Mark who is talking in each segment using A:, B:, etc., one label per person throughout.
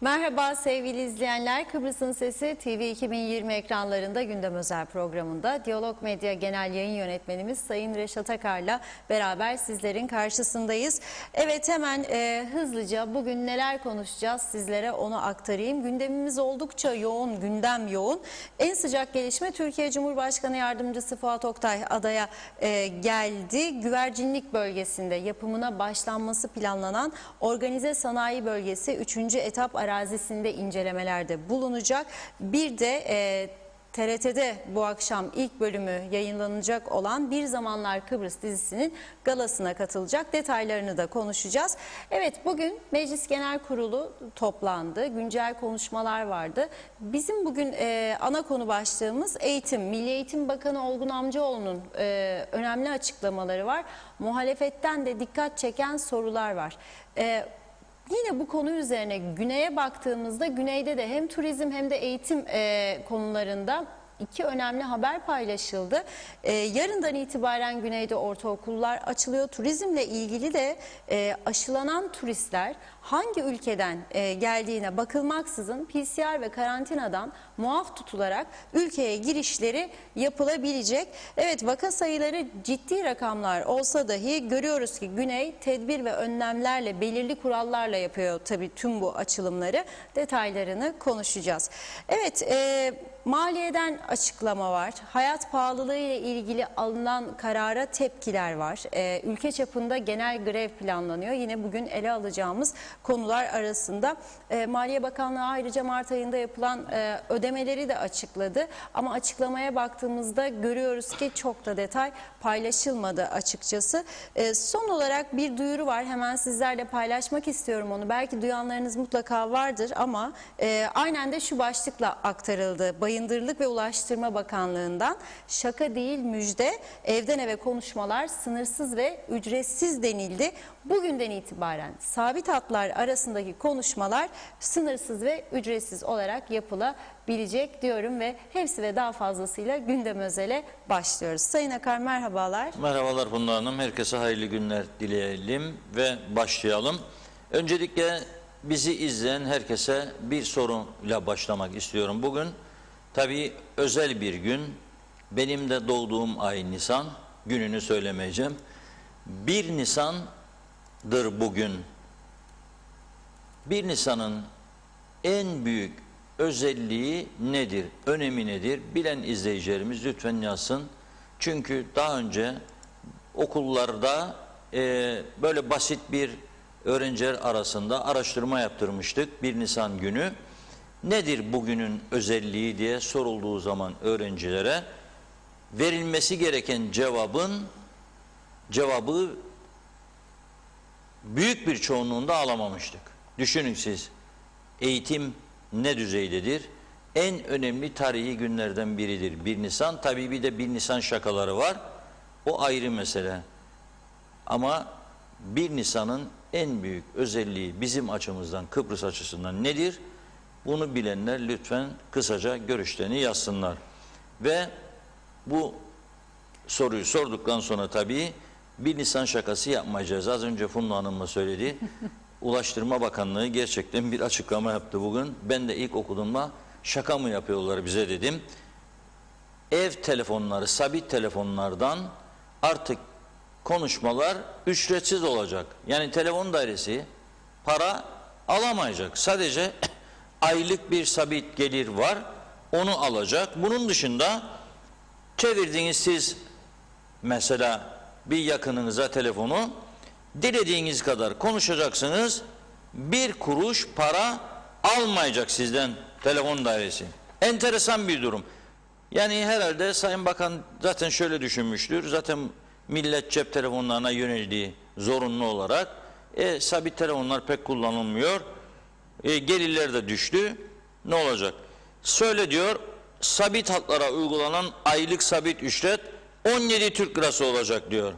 A: Merhaba sevgili izleyenler. Kıbrıs'ın Sesi TV 2020 ekranlarında Gündem Özel programında Diyalog Medya Genel Yayın Yönetmenimiz Sayın Reşat Akar'la beraber sizlerin karşısındayız. Evet, hemen hızlıca bugün neler konuşacağız sizlere onu aktarayım. Gündemimiz oldukça yoğun, gündem yoğun. En sıcak gelişme Türkiye Cumhurbaşkanı Yardımcısı Fuat Oktay adaya geldi. Güvercinlik bölgesinde yapımına başlanması planlanan organize sanayi bölgesi 3. etap arazisinde incelemelerde bulunacak. Bir de TRT'de bu akşam ilk bölümü yayınlanacak olan Bir Zamanlar Kıbrıs dizisinin galasına katılacak. Detaylarını da konuşacağız. Evet, bugün Meclis Genel Kurulu toplandı. Güncel konuşmalar vardı. Bizim bugün ana konu başlığımız eğitim. Milli Eğitim Bakanı Olgun Amcaoğlu'nun önemli açıklamaları var. Muhalefetten de dikkat çeken sorular var. Yine bu konu üzerine güneye baktığımızda güneyde de hem turizm hem de eğitim konularında iki önemli haber paylaşıldı. Yarından itibaren güneyde ortaokullar açılıyor. Turizmle ilgili de aşılanan turistler hangi ülkeden geldiğine bakılmaksızın PCR ve karantinadan muaf tutularak ülkeye girişleri yapılabilecek. Evet, vaka sayıları ciddi rakamlar olsa dahi görüyoruz ki Güney tedbir ve önlemlerle, belirli kurallarla yapıyor tabii tüm bu açılımları. Detaylarını konuşacağız. Evet, maliyeden açıklama var. Hayat pahalılığı ile ilgili alınan karara tepkiler var. Ülke çapında genel grev planlanıyor. Yine bugün ele alacağımız konular arasında. Maliye Bakanlığı ayrıca Mart ayında yapılan ödemeleri de açıkladı. Ama açıklamaya baktığımızda görüyoruz ki çok da detay paylaşılmadı açıkçası. Son olarak bir duyuru var. Hemen sizlerle paylaşmak istiyorum onu. Belki duyanlarınız mutlaka vardır ama aynen de şu başlıkla aktarıldı. Bayındırlık ve Ulaştırma Bakanlığı'ndan şaka değil müjde, evden eve konuşmalar sınırsız ve ücretsiz denildi. Bugünden itibaren sabit hatlar arasındaki konuşmalar sınırsız ve ücretsiz olarak yapılabilecek diyorum ve hepsi ve daha fazlasıyla gündem özele başlıyoruz. Sayın Akar, merhabalar.
B: Merhabalar Funda Hanım. Herkese hayırlı günler dileyelim ve başlayalım. Öncelikle bizi izleyen herkese bir soruyla başlamak istiyorum bugün. Tabii özel bir gün. Benim de doğduğum ay Nisan. Gününü söylemeyeceğim. 1 Nisan'dır bugün. 1 Nisan'ın en büyük özelliği nedir? Önemi nedir? Bilen izleyicilerimiz lütfen yazsın. Çünkü daha önce okullarda böyle basit bir öğrenciler arasında araştırma yaptırmıştık 1 Nisan günü. Nedir bugünün özelliği diye sorulduğu zaman öğrencilere verilmesi gereken cevabı büyük bir çoğunluğunda alamamıştık. Düşünün siz, eğitim ne düzeydedir? En önemli tarihi günlerden biridir 1 Nisan. Tabii bir de 1 Nisan şakaları var. O ayrı mesele. Ama 1 Nisan'ın en büyük özelliği bizim açımızdan, Kıbrıs açısından nedir? Bunu bilenler lütfen kısaca görüşlerini yazsınlar. Ve bu soruyu sorduktan sonra tabii 1 Nisan şakası yapmayacağız. Az önce Funda Hanım'la söyledi. Ulaştırma Bakanlığı gerçekten bir açıklama yaptı bugün. Ben de ilk okuduğumda şaka mı yapıyorlar bize dedim. Ev telefonları, sabit telefonlardan artık konuşmalar ücretsiz olacak. Yani telefon dairesi para alamayacak. Sadece aylık bir sabit gelir var. Onu alacak. Bunun dışında çevirdiğiniz siz mesela bir yakınınıza telefonu dilediğiniz kadar konuşacaksınız. 1 kuruş para almayacak sizden telefon dairesi. Enteresan bir durum. Yani herhalde Sayın Bakan zaten şöyle düşünmüştür. Zaten millet cep telefonlarına yöneldiği zorunlu olarak. Sabit telefonlar pek kullanılmıyor. Gelirler de düştü. Ne olacak? Söyle diyor, sabit hatlara uygulanan aylık sabit ücret 17 Türk lirası olacak diyor.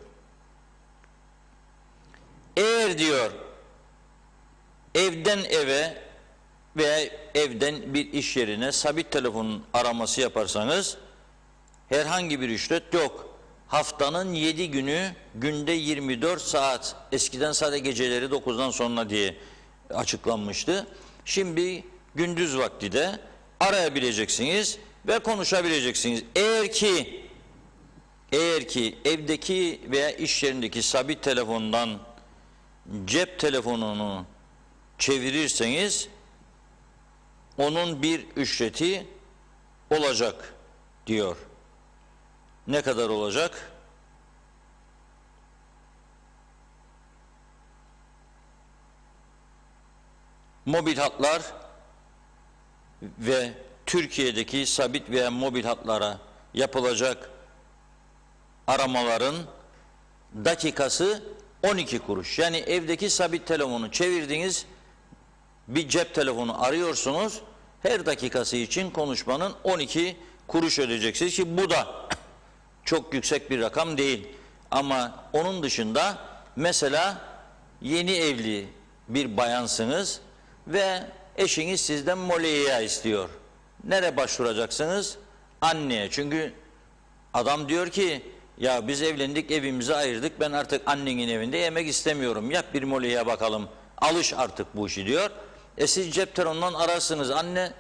B: Eğer diyor evden eve veya evden bir iş yerine sabit telefonun araması yaparsanız herhangi bir ücret yok. Haftanın 7 günü günde 24 saat, eskiden sadece geceleri 9'dan sonra diye açıklanmıştı. Şimdi gündüz vakti de arayabileceksiniz ve konuşabileceksiniz. Eğer ki evdeki veya iş yerindeki sabit telefondan cep telefonunu çevirirseniz onun bir ücreti olacak diyor. Ne kadar olacak? Mobil hatlar ve Türkiye'deki sabit veya mobil hatlara yapılacak aramaların dakikası 12 kuruş. Yani evdeki sabit telefonu çevirdiğiniz bir cep telefonu arıyorsunuz. Her dakikası için konuşmanın 12 kuruş ödeyeceksiniz ki bu da çok yüksek bir rakam değil. Ama onun dışında mesela yeni evli bir bayansınız ve eşiniz sizden molaya istiyor. Nereye başvuracaksınız? Anneye. Çünkü adam diyor ki ya biz evlendik, evimizi ayırdık, ben artık annenin evinde yemek istemiyorum. Yap bir molaya bakalım. Alış artık bu işi diyor. Siz cep telefonundan ararsınız. Anne,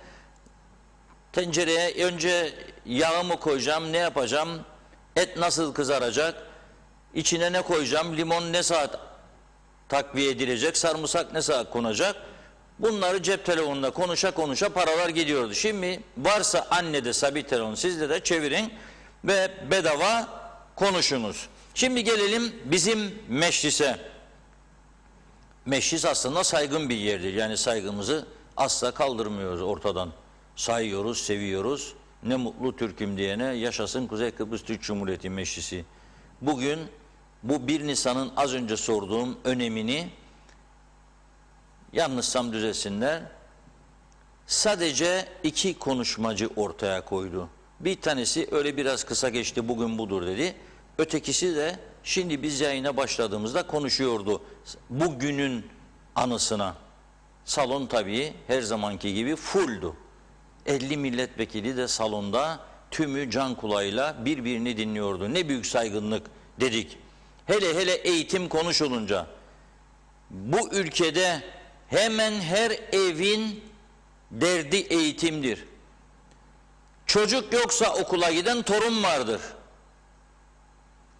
B: tencereye önce yağımı koyacağım, ne yapacağım? Et nasıl kızaracak? İçine ne koyacağım? Limon ne saat takviye edilecek? Sarımsak ne saat konacak? Bunları cep telefonunda konuşa konuşa paralar gidiyordu. Şimdi varsa annede sabit telefon, sizde de çevirin ve bedava konuşunuz. Şimdi gelelim bizim meclise. Meclis aslında saygın bir yerdir. Yani saygımızı asla kaldırmıyoruz ortadan. Sayıyoruz, seviyoruz. Ne mutlu Türk'üm diyene, yaşasın Kuzey Kıbrıs Türk Cumhuriyeti Meclisi. Bugün bu 1 Nisan'ın az önce sorduğum önemini, yanlışsam düzelsinler, sadece 2 konuşmacı ortaya koydu. Bir tanesi öyle biraz kısa geçti, bugün budur dedi. Ötekisi de şimdi biz yayına başladığımızda konuşuyordu. Bugünün anısına. Salon tabii her zamanki gibi fulldu. 50 milletvekili de salonda tümü can kulağıyla birbirini dinliyordu. Ne büyük saygınlık dedik. Hele hele eğitim konuşulunca bu ülkede hemen her evin derdi eğitimdir. Çocuk yoksa okula giden torun vardır.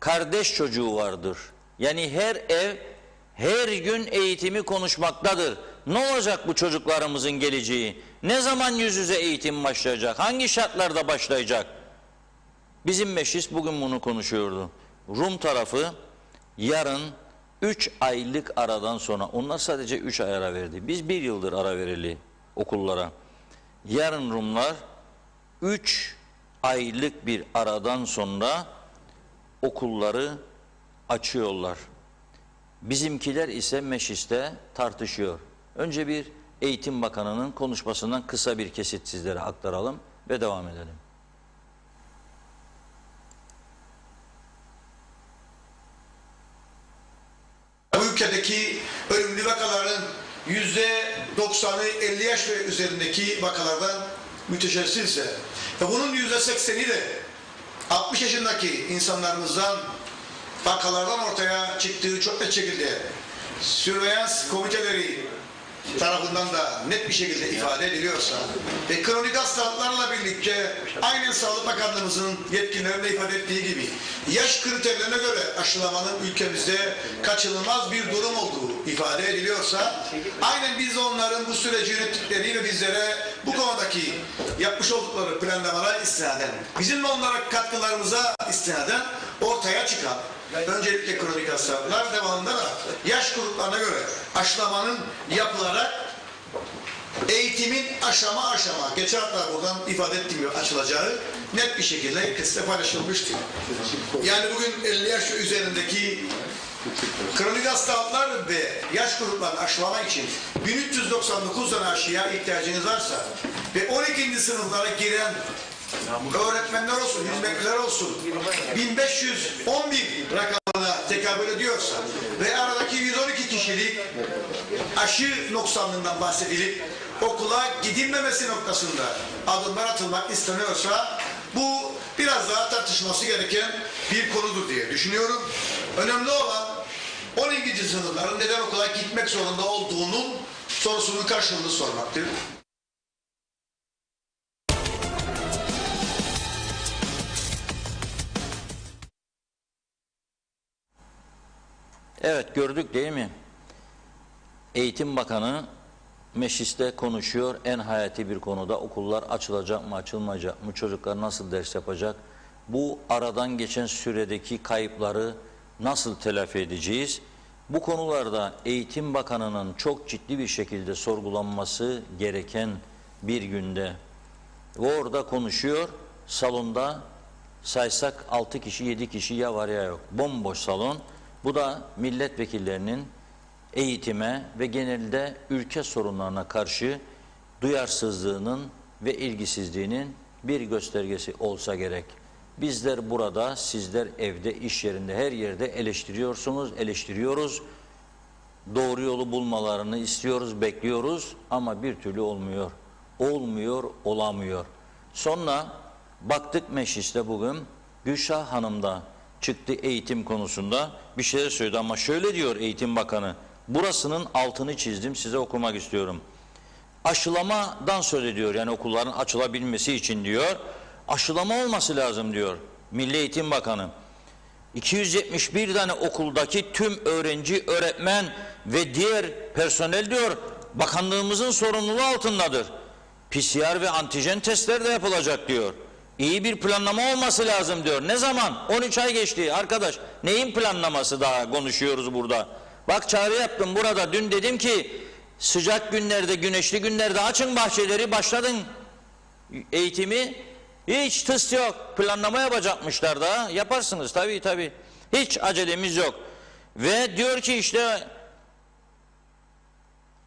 B: Kardeş çocuğu vardır. Yani her ev her gün eğitimi konuşmaktadır. Ne olacak bu çocuklarımızın geleceği? Ne zaman yüz yüze eğitim başlayacak? Hangi şartlarda başlayacak? Bizim meclis bugün bunu konuşuyordu. Rum tarafı yarın 3 aylık aradan sonra, onlar sadece 3 ay ara verdi. Biz 1 yıldır ara vereli okullara. Yarın Rumlar 3 aylık bir aradan sonra okulları açıyorlar. Bizimkiler ise mecliste tartışıyor. Önce bir Eğitim Bakanı'nın konuşmasından kısa bir kesit sizlere aktaralım ve devam edelim.
C: Bu ülkedeki ölümlü vakaların %90'ı 50 yaş ve üzerindeki vakalardan müteşekkilse ve bunun %80'i de 60 yaşındaki insanlarımızdan vakalardan ortaya çıktığı çok net şekilde sürveyans komiteleri tarafından da net bir şekilde ifade ediliyorsa ve kronik hastalıklarla birlikte aynen Sağlık Bakanlığımızın yetkililerinde ifade ettiği gibi yaş kriterlerine göre aşılamanın ülkemizde kaçınılmaz bir durum olduğu ifade ediliyorsa aynen biz de onların bu süreci yönettikleriyle bizlere bu konudaki yapmış oldukları planlamalara istinaden bizim de onlara katkılarımıza istinaden ortaya çıkan öncelikle kronik hastalıklar, devamında da yaş gruplarına göre aşılamanın yapılarak eğitimin aşama aşama, geçen hafta buradan ifade ettiğim gibi açılacağı net bir şekilde herkesle paylaşılmıştır. Yani bugün 50 yaş üzerindeki kronik hastalıklar ve yaş gruplarını aşılamak için 1399 tane aşıya ihtiyacınız varsa ve 12. sınıflara giren öğretmenler olsun, hizmetliler olsun 1511 rakamına tekabül ediyorsa ve aradaki 112 kişilik aşı noksanlığından bahsedilip okula gidilmemesi noktasında adımlar atılmak isteniyorsa bu biraz daha tartışması gereken bir konudur diye düşünüyorum. Önemli olan 12. sınıfların neden okula gitmek zorunda olduğunun sorusunun karşılığını sormaktır.
B: Evet, gördük değil mi? Eğitim Bakanı mecliste konuşuyor. En hayati bir konuda okullar açılacak mı, açılmayacak mı? Çocuklar nasıl ders yapacak? Bu aradan geçen süredeki kayıpları nasıl telafi edeceğiz? Bu konularda Eğitim Bakanı'nın çok ciddi bir şekilde sorgulanması gereken bir günde. Ve orada konuşuyor. Salonda saysak 6 kişi, 7 kişi ya var ya yok. Bomboş salon. Bu da milletvekillerinin eğitime ve genelde ülke sorunlarına karşı duyarsızlığının ve ilgisizliğinin bir göstergesi olsa gerek. Bizler burada, sizler evde, iş yerinde, her yerde eleştiriyorsunuz, eleştiriyoruz. Doğru yolu bulmalarını istiyoruz, bekliyoruz ama bir türlü olmuyor. Olmuyor, olamıyor. Sonra baktık mecliste bugün Gülşah Hanım da çıktı eğitim konusunda bir şeyler söyledi ama şöyle diyor Eğitim Bakanı. Burasının altını çizdim, size okumak istiyorum. Aşılamadan söz ediyor, yani okulların açılabilmesi için diyor. Aşılama olması lazım diyor Milli Eğitim Bakanı. 271 tane okuldaki tüm öğrenci, öğretmen ve diğer personel diyor bakanlığımızın sorumluluğu altındadır. PCR ve antijen testler de yapılacak diyor. İyi bir planlama olması lazım diyor. Ne zaman? 13 ay geçti arkadaş. Neyin planlaması daha konuşuyoruz burada? Bak çağrı yaptım burada. Dün dedim ki sıcak günlerde, güneşli günlerde açın bahçeleri, başladın eğitimi. Hiç tıs yok. Planlama yapacakmışlar da. Yaparsınız tabii. Hiç acelemiz yok. Ve diyor ki işte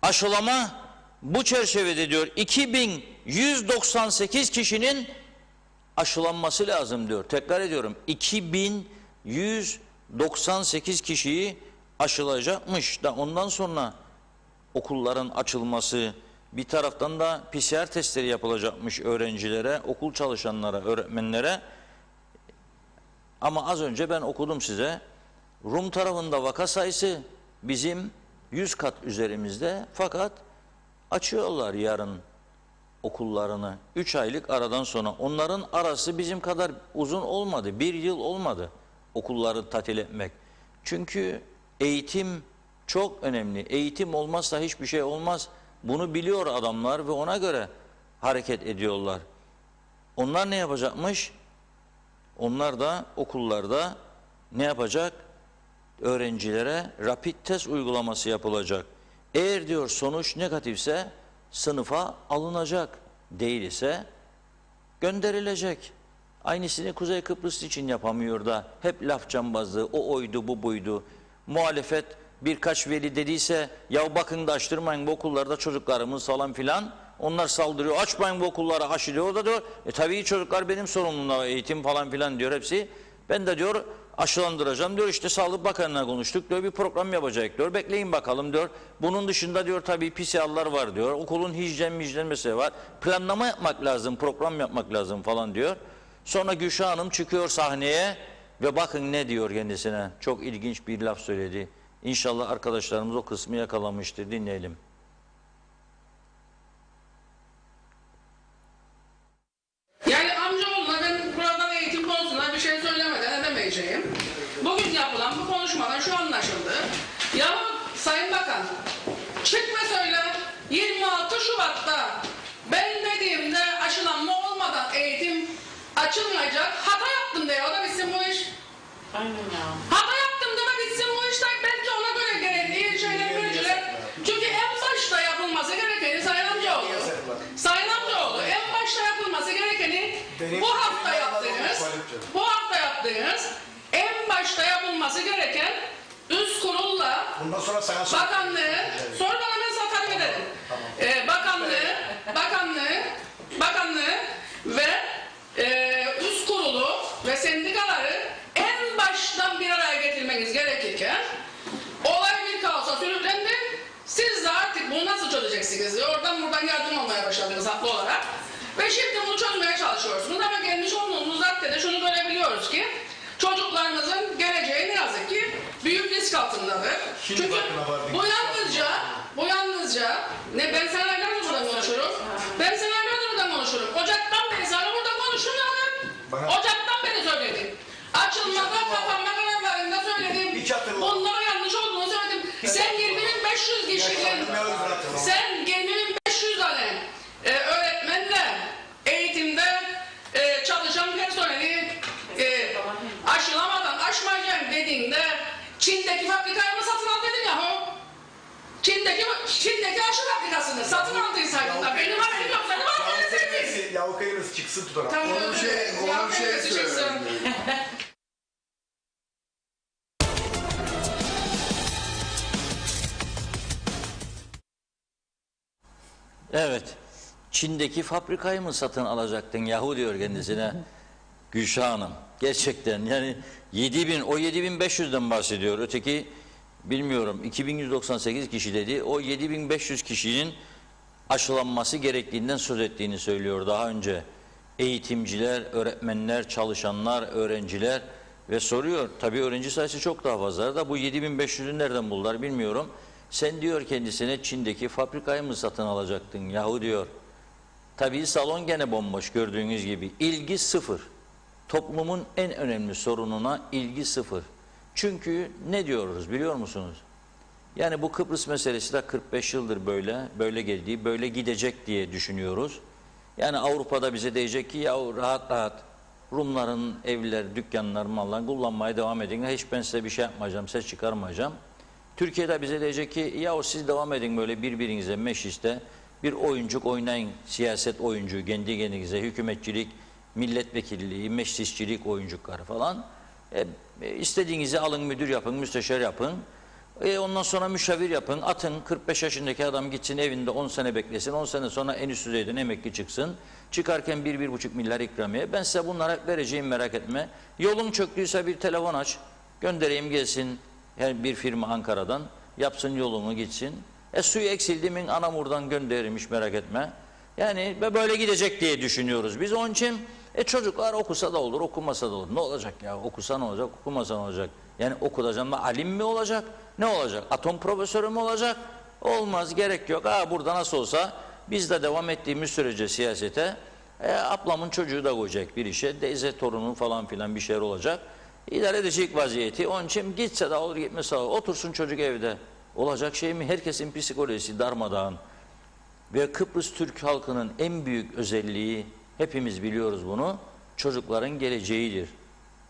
B: aşılama bu çerçevede diyor 2198 kişinin aşılanması lazım diyor. Tekrar ediyorum 2198 kişiyi aşılayacakmış da ondan sonra okulların açılması, bir taraftan da PCR testleri yapılacakmış öğrencilere, okul çalışanlara, öğretmenlere. Ama az önce ben okudum size. Rum tarafında vaka sayısı bizim 100 kat üzerimizde, fakat açıyorlar yarın okullarını 3 aylık aradan sonra. Onların arası bizim kadar uzun olmadı. 1 yıl olmadı okulları tatil etmek. Çünkü eğitim çok önemli. Eğitim olmazsa hiçbir şey olmaz. Bunu biliyor adamlar ve ona göre hareket ediyorlar. Onlar ne yapacakmış? Onlar da okullarda ne yapacak? Öğrencilere rapid test uygulaması yapılacak. Eğer diyor sonuç negatifse sınıfa alınacak. Değil ise gönderilecek. Aynısını Kuzey Kıbrıs için yapamıyor da hep laf cambazlığı, o oydu bu buydu. Muhalefet birkaç veli dediyse ya bakın da açtırmayın bu okullarda çocuklarımız falan filan. Onlar saldırıyor, açmayın bu okulları, aşılıyor da diyor. Tabii çocuklar benim sorumluluğumda, eğitim falan filan diyor hepsi. Ben de diyor aşılandıracağım diyor, işte Sağlık Bakanı'na konuştuk diyor, bir program yapacak diyor, bekleyin bakalım diyor. Bunun dışında diyor tabii PCR'lar var diyor, okulun hijyen mesele var, planlama yapmak lazım, program yapmak lazım falan diyor. Sonra Gülşah Hanım çıkıyor sahneye ve bakın ne diyor kendisine, çok ilginç bir laf söyledi. İnşallah arkadaşlarımız o kısmı yakalamıştır, dinleyelim.
D: Yani amcaoğluna ben buradan eğitim konusunda bir şey söylemeden edemeyeceğim. Bugün yapılan bu konuşmadan şu anlaşıldı. Ya Sayın Bakan, çık ve söyle 26 Şubat'ta ben dediğimde aşılanma olmadan eğitim açılmayacak. Hata yaptım de o da bitsin bu iş.
E: Aynen ya.
D: Hata yaptım deme bitsin bu iş. Belki ona göre gerekli şeyler görücüler. Çünkü en başta yapılması gerekeni Sayın Amcaoğlu. Sayın Amcaoğlu en başta yapılması gerekeni bu hafta yaptığınız en başta yapılması gereken üst kurulla
C: Bundan sonra sana
D: bakanlığı sonra bana ben satarım ederim. Bakanlığı ve üst kurulu ve sendikaları en baştan bir araya getirmeniz gerekirken olay bir kaosa sürüklendi. Siz de artık bunu nasıl çözeceksiniz diye oradan buradan yardım almaya başladınız haklı olarak. Ve şimdi bunu çözmeye çalışıyorsunuz ama gelmiş olduğunuz vakte de şunu görebiliyoruz ki çocuklarımızın geleceği ne yazık ki büyük risk altındadır. Çünkü Bu yalnızca, ne ben senelerdir buradan konuşurum. Ben senelerdir buradan konuşurum. Ocaktan beri sana burada konuşuyorum. Ocaktan beri söyledim. Açılmada, kapanma kararlarında söyledim. Bunlara yanlış olduğunu söyledim. Sen 20.500 kişinin, sen 20.500 tane öğretmenle, eğitimde çalışan personeli aşılamadan aşmayacağım dediğinde Çin'deki fabrikayı mı satın al dedim yahu. Çin'deki aşı fabrikasını satın aldıysaydın da benim haberim yok. Benim haberim yok.
E: Yavukayınız çıksın tutarak.
D: Tamam,
E: Onun şey
D: çıksın.
B: Evet. Çin'deki fabrikayı mı satın alacaktın yahu diyor kendisine Gülşah Hanım. Gerçekten yani 7500'den bahsediyor. Öteki bilmiyorum 2198 kişi dedi. O 7500 kişinin aşılanması gerektiğinden söz ettiğini söylüyor daha önce. Eğitimciler, öğretmenler, çalışanlar, öğrenciler ve soruyor. Tabii öğrenci sayısı çok daha fazla da bu 7500'ü nereden buldular bilmiyorum. Sen diyor kendisine Çin'deki fabrikayı mı satın alacaktın yahu diyor. Tabii salon gene bomboş gördüğünüz gibi. İlgi sıfır. Toplumun en önemli sorununa ilgi sıfır. Çünkü ne diyoruz biliyor musunuz? Yani bu Kıbrıs meselesi de 45 yıldır böyle geldiği, böyle gidecek diye düşünüyoruz. Yani Avrupa'da bize diyecek ki ya rahat rahat Rumların evler, dükkanlar, mallar kullanmaya devam edin. Hiç ben size bir şey yapmayacağım, ses çıkarmayacağım. Türkiye'de bize diyecek ki ya siz devam edin böyle birbirinize mecliste bir oyuncuk oynayın, siyaset oyuncu, kendi kendinize hükümetçilik, milletvekilliği, meclisçilik oyuncukları falan. İstediğinizi alın, müdür yapın, müsteşar yapın. Ondan sonra müşavir yapın, atın 45 yaşındaki adam gitsin evinde 10 sene beklesin, 10 sene sonra en üst düzeyden emekli çıksın. Çıkarken 1-1,5 milyar ikramiye. Ben size bunlara vereceğim merak etme. Yolun çöktüyse bir telefon aç, göndereyim gelsin bir firma Ankara'dan, yapsın yolunu gitsin. Suyu eksildi mi Anamur'dan gönderirmiş merak etme. Yani böyle gidecek diye düşünüyoruz. Biz onun için çocuklar okusa da olur, okumasa da olur. Ne olacak ya? Okusa ne olacak, okumasa ne olacak? Yani okutacağım da alim mi olacak? Ne olacak? Atom profesörü mü olacak? Olmaz, gerek yok. Burada nasıl olsa biz de devam ettiğimiz sürece siyasete ablamın çocuğu da koyacak bir işe. Teyze torunu falan filan bir şeyler olacak. İdare edecek vaziyeti. Onun için gitse de olur, gitmese de olur. Otursun çocuk evde. Olacak şey mi? Herkesin psikolojisi darmadağın. Ve Kıbrıs Türk halkının en büyük özelliği, hepimiz biliyoruz bunu, çocukların geleceğidir.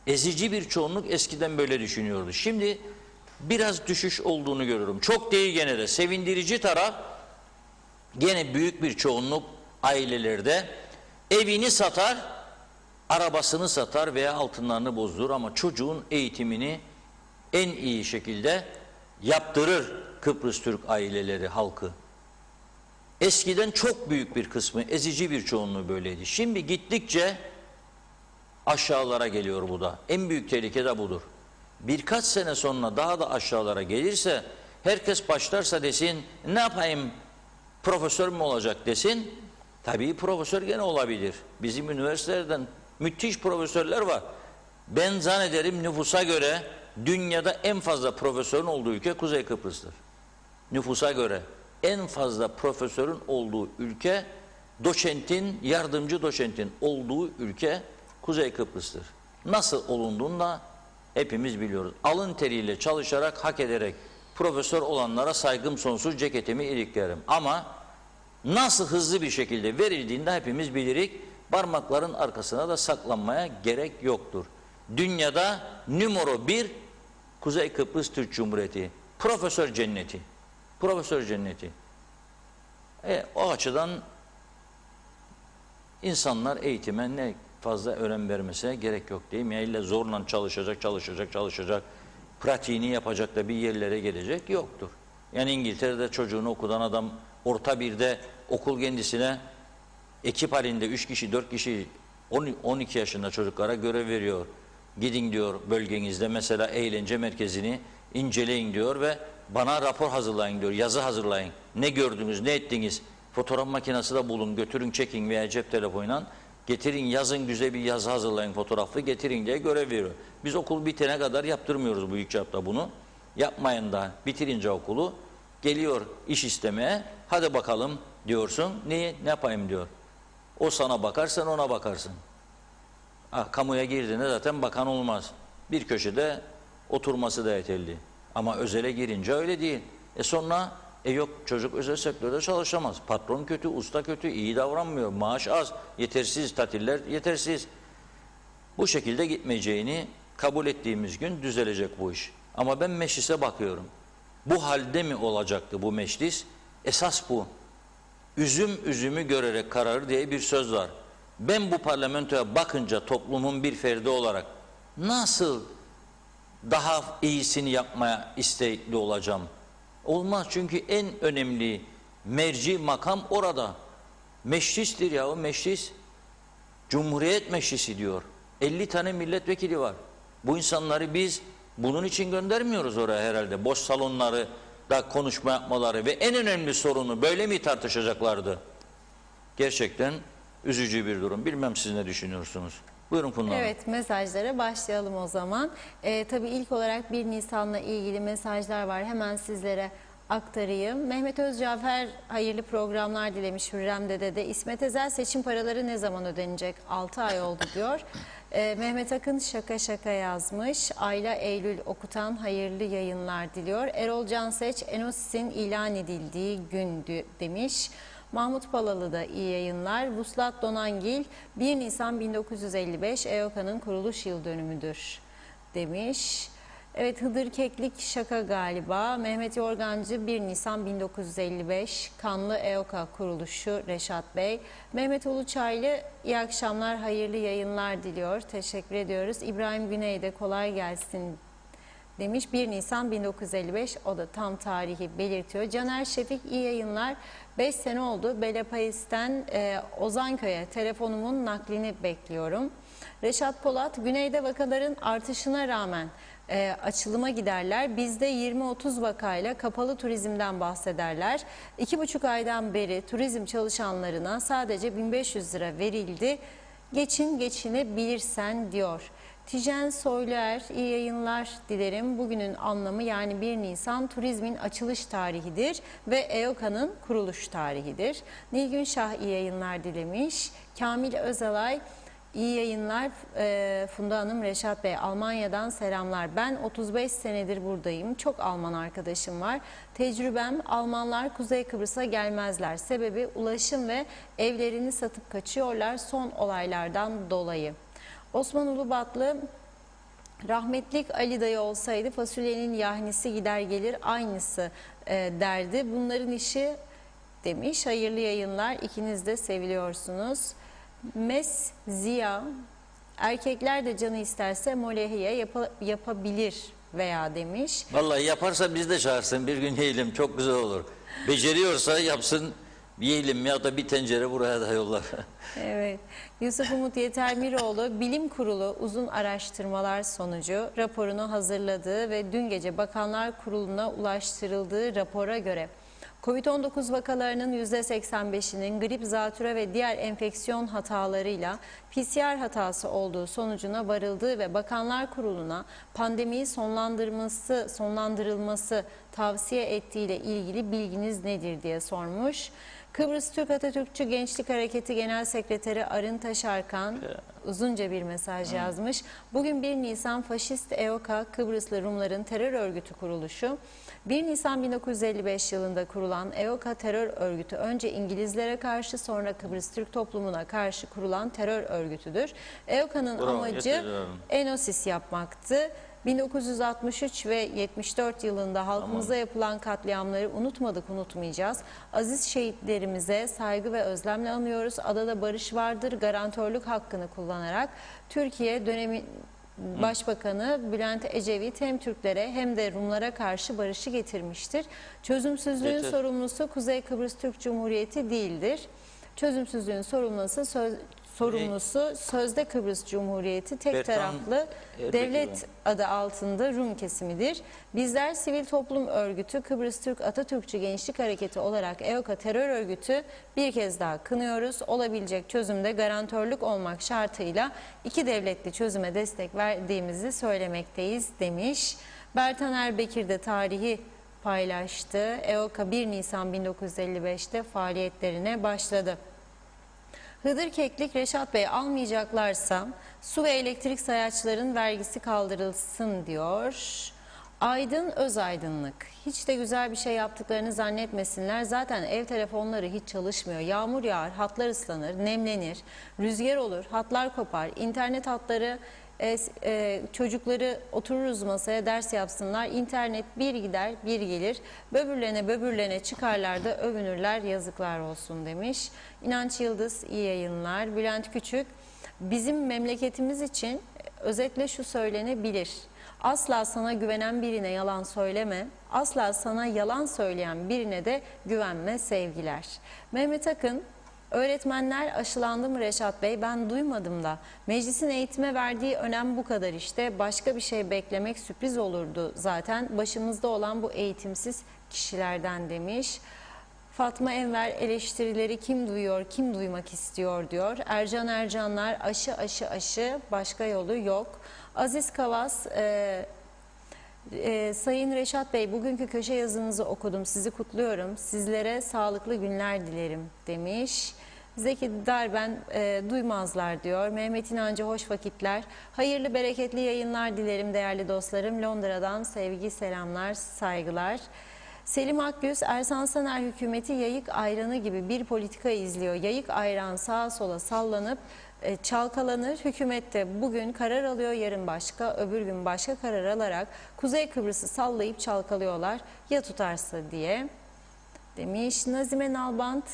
B: Ezici bir çoğunluk eskiden böyle düşünüyordu. Şimdi biraz düşüş olduğunu görüyorum. Çok değil gene de. Sevindirici taraf, gene büyük bir çoğunluk ailelerde evini satar, arabasını satar veya altınlarını bozdurur ama çocuğun eğitimini en iyi şekilde yaptırır Kıbrıs Türk aileleri, halkı. Eskiden çok büyük bir kısmı, ezici bir çoğunluğu böyleydi. Şimdi gittikçe aşağılara geliyor bu da. En büyük tehlike de budur. Birkaç sene sonra daha da aşağılara gelirse, herkes başlarsa desin, ne yapayım, profesör mü olacak desin. Tabii profesör gene olabilir. Bizim üniversitelerden müthiş profesörler var. Ben zannederim nüfusa göre dünyada en fazla profesörün olduğu ülke Kuzey Kıbrıs'tır. Nüfusa göre en fazla profesörün olduğu ülke, doçentin, yardımcı doçentin olduğu ülke Kuzey Kıbrıs'tır. Nasıl olunduğunu da hepimiz biliyoruz. Alın teriyle çalışarak, hak ederek profesör olanlara saygım sonsuz, ceketimi iliklerim. Ama nasıl hızlı bir şekilde verildiğinde hepimiz bilirik. Parmakların arkasına da saklanmaya gerek yoktur. Dünyada numara 1 Kuzey Kıbrıs Türk Cumhuriyeti. Profesör cenneti. Profesör cenneti. O açıdan insanlar eğitime ne fazla önem vermesine gerek yok değil mi? Yani illa zorla çalışacak. Pratiğini yapacak da bir yerlere gelecek yoktur. Yani İngiltere'de çocuğunu okudan adam orta birde okul kendisine ekip halinde 3 kişi 4 kişi 12 yaşında çocuklara görev veriyor. Gidin diyor bölgenizde mesela eğlence merkezini inceleyin diyor ve bana rapor hazırlayın diyor, yazı hazırlayın. Ne gördünüz, ne ettiniz? Fotoğraf makinesi de bulun, götürün, çekin veya cep telefonuyla getirin, yazın güzel bir yazı hazırlayın, fotoğrafı getirin diye görev veriyor. Biz okul bitene kadar yaptırmıyoruz bu ilk çapta bunu. Yapmayın da bitirince okulu Geliyor iş istemeye. Hadi bakalım diyorsun. Niye? Ne yapayım diyor. O sana bakar, sen ona bakarsın. Kamuya girdiğinde zaten bakan olmaz. Bir köşede oturması da yeterli. Ama özele girince öyle değil. Sonra yok çocuk özel sektörde çalışamaz. Patron kötü, usta kötü, iyi davranmıyor. Maaş az, yetersiz, tatiller yetersiz. Bu şekilde gitmeyeceğini kabul ettiğimiz gün düzelecek bu iş. Ama ben meclise bakıyorum. Bu halde mi olacaktı bu meclis? Esas bu. Üzüm üzümü görerek kararır diye bir söz var. Ben bu parlamentoya bakınca toplumun bir ferdi olarak nasıl daha iyisini yapmaya istekli olacağım? Olmaz, çünkü en önemli merci makam orada. Meclistir ya, o meclis. Cumhuriyet Meclisi diyor. 50 tane milletvekili var. Bu insanları biz bunun için göndermiyoruz oraya herhalde. Boş salonları da konuşma yapmaları ve en önemli sorunu böyle mi tartışacaklardı? Gerçekten üzücü bir durum. Bilmem siz ne düşünüyorsunuz? Buyurun Funda Hanım.
A: Evet, mesajlara başlayalım o zaman. Tabii ilk olarak 1 Nisan'la ilgili mesajlar var. Hemen sizlere aktarayım. Mehmet Özcafer hayırlı programlar dilemiş Hürrem Dede'de. İsmet Ezel seçim paraları ne zaman ödenecek? 6 ay oldu diyor. Mehmet Akın şaka şaka yazmış. Ayla Eylül Okutan hayırlı yayınlar diliyor. Erol Canseç Enosis'in ilan edildiği gün demiş. Mahmut Palalı da iyi yayınlar. Vuslat Donangil 1 Nisan 1955 EOKA'nın kuruluş yıl dönümüdür demiş. Evet, Hıdır Keklik şaka galiba. Mehmet Yorgancı 1 Nisan 1955 Kanlı EOKA kuruluşu Reşat Bey. Mehmet Uluçaylı iyi akşamlar, hayırlı yayınlar diliyor. Teşekkür ediyoruz. İbrahim Güney de kolay gelsin demiş. 1 Nisan 1955, o da tam tarihi belirtiyor. Caner Şefik iyi yayınlar. 5 sene oldu. Belepayis'ten Ozanköy'e telefonumun naklini bekliyorum. Reşat Polat, güneyde vakaların artışına rağmen açılıma giderler. Bizde 20-30 vakayla kapalı turizmden bahsederler. 2,5 aydan beri turizm çalışanlarına sadece 1500 lira verildi. Geçinebilirsen diyor. Tijen Soyluer iyi yayınlar dilerim. Bugünün anlamı yani 1 Nisan turizmin açılış tarihidir ve EOKA'nın kuruluş tarihidir. Nilgün Şah iyi yayınlar dilemiş. Kamil Özalay iyi yayınlar. Funda Hanım, Reşat Bey Almanya'dan selamlar. Ben 35 senedir buradayım. Çok Alman arkadaşım var. Tecrübem, Almanlar Kuzey Kıbrıs'a gelmezler. Sebebi ulaşım ve evlerini satıp kaçıyorlar son olaylardan dolayı. Osman Ulubatlı, rahmetlik Ali dayı olsaydı fasulyenin yahnisi gider gelir aynısı derdi. Bunların işi demiş. Hayırlı yayınlar. İkiniz de seviliyorsunuz. Mes Ziya, erkekler de canı isterse molehiye yapabilir veya demiş.
B: Vallahi yaparsa biz de çağırsın, bir gün yiyelim, çok güzel olur. Beceriyorsa yapsın, yiyelim ya da bir tencere buraya da yollar.
A: Evet. Yusuf Umut Yetermiroğlu, Bilim Kurulu uzun araştırmalar sonucu raporunu hazırladığı ve dün gece Bakanlar Kurulu'na ulaştırıldığı rapora göre Covid-19 vakalarının %85'inin grip, zatüre ve diğer enfeksiyon hatalarıyla PCR hatası olduğu sonucuna varıldığı ve Bakanlar Kurulu'na pandemiyi sonlandırılması tavsiye ettiğiyle ilgili bilginiz nedir diye sormuş. Kıbrıs Türk Atatürkçü Gençlik Hareketi Genel Sekreteri Arın Taşarkan uzunca bir mesaj yazmış. Bugün 1 Nisan faşist EOKA Kıbrıslı Rumların terör örgütü kuruluşu. 1 Nisan 1955 yılında kurulan EOKA terör örgütü önce İngilizlere karşı sonra Kıbrıs Türk toplumuna karşı kurulan terör örgütüdür. EOKA'nın amacı Enosis yapmaktı. 1963 ve 74 yılında halkımıza yapılan katliamları unutmadık, unutmayacağız. Aziz şehitlerimize saygı ve özlemle anıyoruz. Adada barış vardır. Garantörlük hakkını kullanarak Türkiye dönemi Başbakanı Bülent Ecevit hem Türklere hem de Rumlara karşı barışı getirmiştir. Çözümsüzlüğün sorumlusu Kuzey Kıbrıs Türk Cumhuriyeti değildir. Çözümsüzlüğün sorumlusu sözde Kıbrıs Cumhuriyeti tek taraflı devlet adı altında Rum kesimidir. Bizler sivil toplum örgütü Kıbrıs Türk Atatürkçü Gençlik Hareketi olarak EOKA terör örgütü bir kez daha kınıyoruz. Olabilecek çözümde garantörlük olmak şartıyla iki devletli çözüme destek verdiğimizi söylemekteyiz demiş. Bertan Erbekir de tarihi paylaştı. EOKA 1 Nisan 1955'te faaliyetlerine başladı. Hıdır Keklik, Reşat Bey almayacaklarsa su ve elektrik sayaçların vergisi kaldırılsın diyor. Aydın Özaydınlık, hiç de güzel bir şey yaptıklarını zannetmesinler. Zaten ev telefonları hiç çalışmıyor. Yağmur yağar, hatlar ıslanır, nemlenir, rüzgar olur, hatlar kopar. İnternet hatları, çocukları otururuz masaya ders yapsınlar. İnternet bir gider bir gelir. Böbürlene çıkarlar da övünürler, yazıklar olsun demiş. İnanç Yıldız, iyi yayınlar. Bülent Küçük, bizim memleketimiz için özetle şu söylenebilir. Asla sana güvenen birine yalan söyleme, asla sana yalan söyleyen birine de güvenme, sevgiler. Mehmet Akın, öğretmenler aşılandı mı Reşat Bey? Ben duymadım da. Meclisin eğitime verdiği önem bu kadar işte. Başka bir şey beklemek sürpriz olurdu zaten. Başımızda olan bu eğitimsiz kişilerden demiş. Fatma Enver, eleştirileri kim duyuyor, kim duymak istiyor diyor. Ercan Ercanlar, aşı, başka yolu yok. Aziz Kavas, Sayın Reşat Bey, bugünkü köşe yazınızı okudum, sizi kutluyorum. Sizlere sağlıklı günler dilerim demiş. Zeki Darben, duymazlar diyor. Mehmet İnancı, hoş vakitler. Hayırlı bereketli yayınlar dilerim değerli dostlarım. Londra'dan sevgi, selamlar, saygılar. Selim Akgüz, Ersan Saner hükümeti yayık ayranı gibi bir politika izliyor. Yayık ayran sağa sola sallanıp çalkalanır. Hükümet de bugün karar alıyor, yarın başka, öbür gün başka karar alarak Kuzey Kıbrıs'ı sallayıp çalkalıyorlar. Ya tutarsa diye demiş. Nazime Nalbant,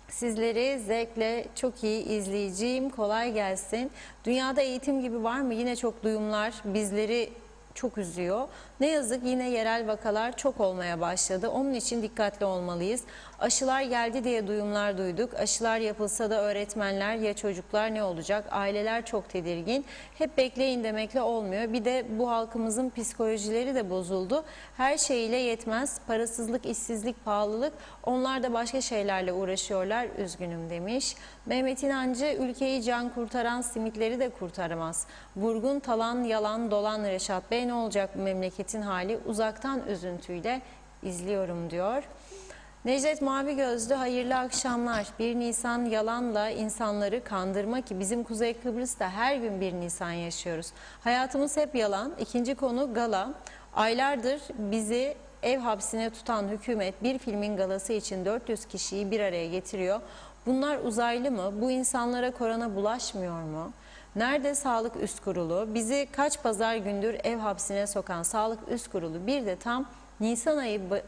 A: sizleri zevkle çok iyi izleyeceğim. Kolay gelsin. Dünyada eğitim gibi var mı? Yine çok duyumlar bizleri çok üzüyor. Ne yazık yine yerel vakalar çok olmaya başladı. Onun için dikkatli olmalıyız. Aşılar geldi diye duyumlar duyduk. Aşılar yapılsa da öğretmenler ya çocuklar ne olacak? Aileler çok tedirgin. Hep bekleyin demekle olmuyor. Bir de bu halkımızın psikolojileri de bozuldu. Her şeyiyle yetmez. Parasızlık, işsizlik, pahalılık. Onlar da başka şeylerle uğraşıyorlar. Üzgünüm demiş. Mehmet İnancı, ülkeyi can kurtaran simitleri de kurtaramaz. Vurgun, talan, yalan, dolan Reşat Bey, ne olacak bu memleketin hali? Uzaktan üzüntüyle izliyorum diyor. Necdet Mavi Gözlü, hayırlı akşamlar. 1 Nisan yalanla insanları kandırma ki bizim Kuzey Kıbrıs'ta her gün 1 Nisan yaşıyoruz. Hayatımız hep yalan. İkinci konu gala. Aylardır bizi ev hapsine tutan hükümet bir filmin galası için 400 kişiyi bir araya getiriyor. Bunlar uzaylı mı? Bu insanlara korona bulaşmıyor mu? Nerede Sağlık Üst Kurulu? Bizi kaç pazar gündür ev hapsine sokan Sağlık Üst Kurulu bir de tam Nisan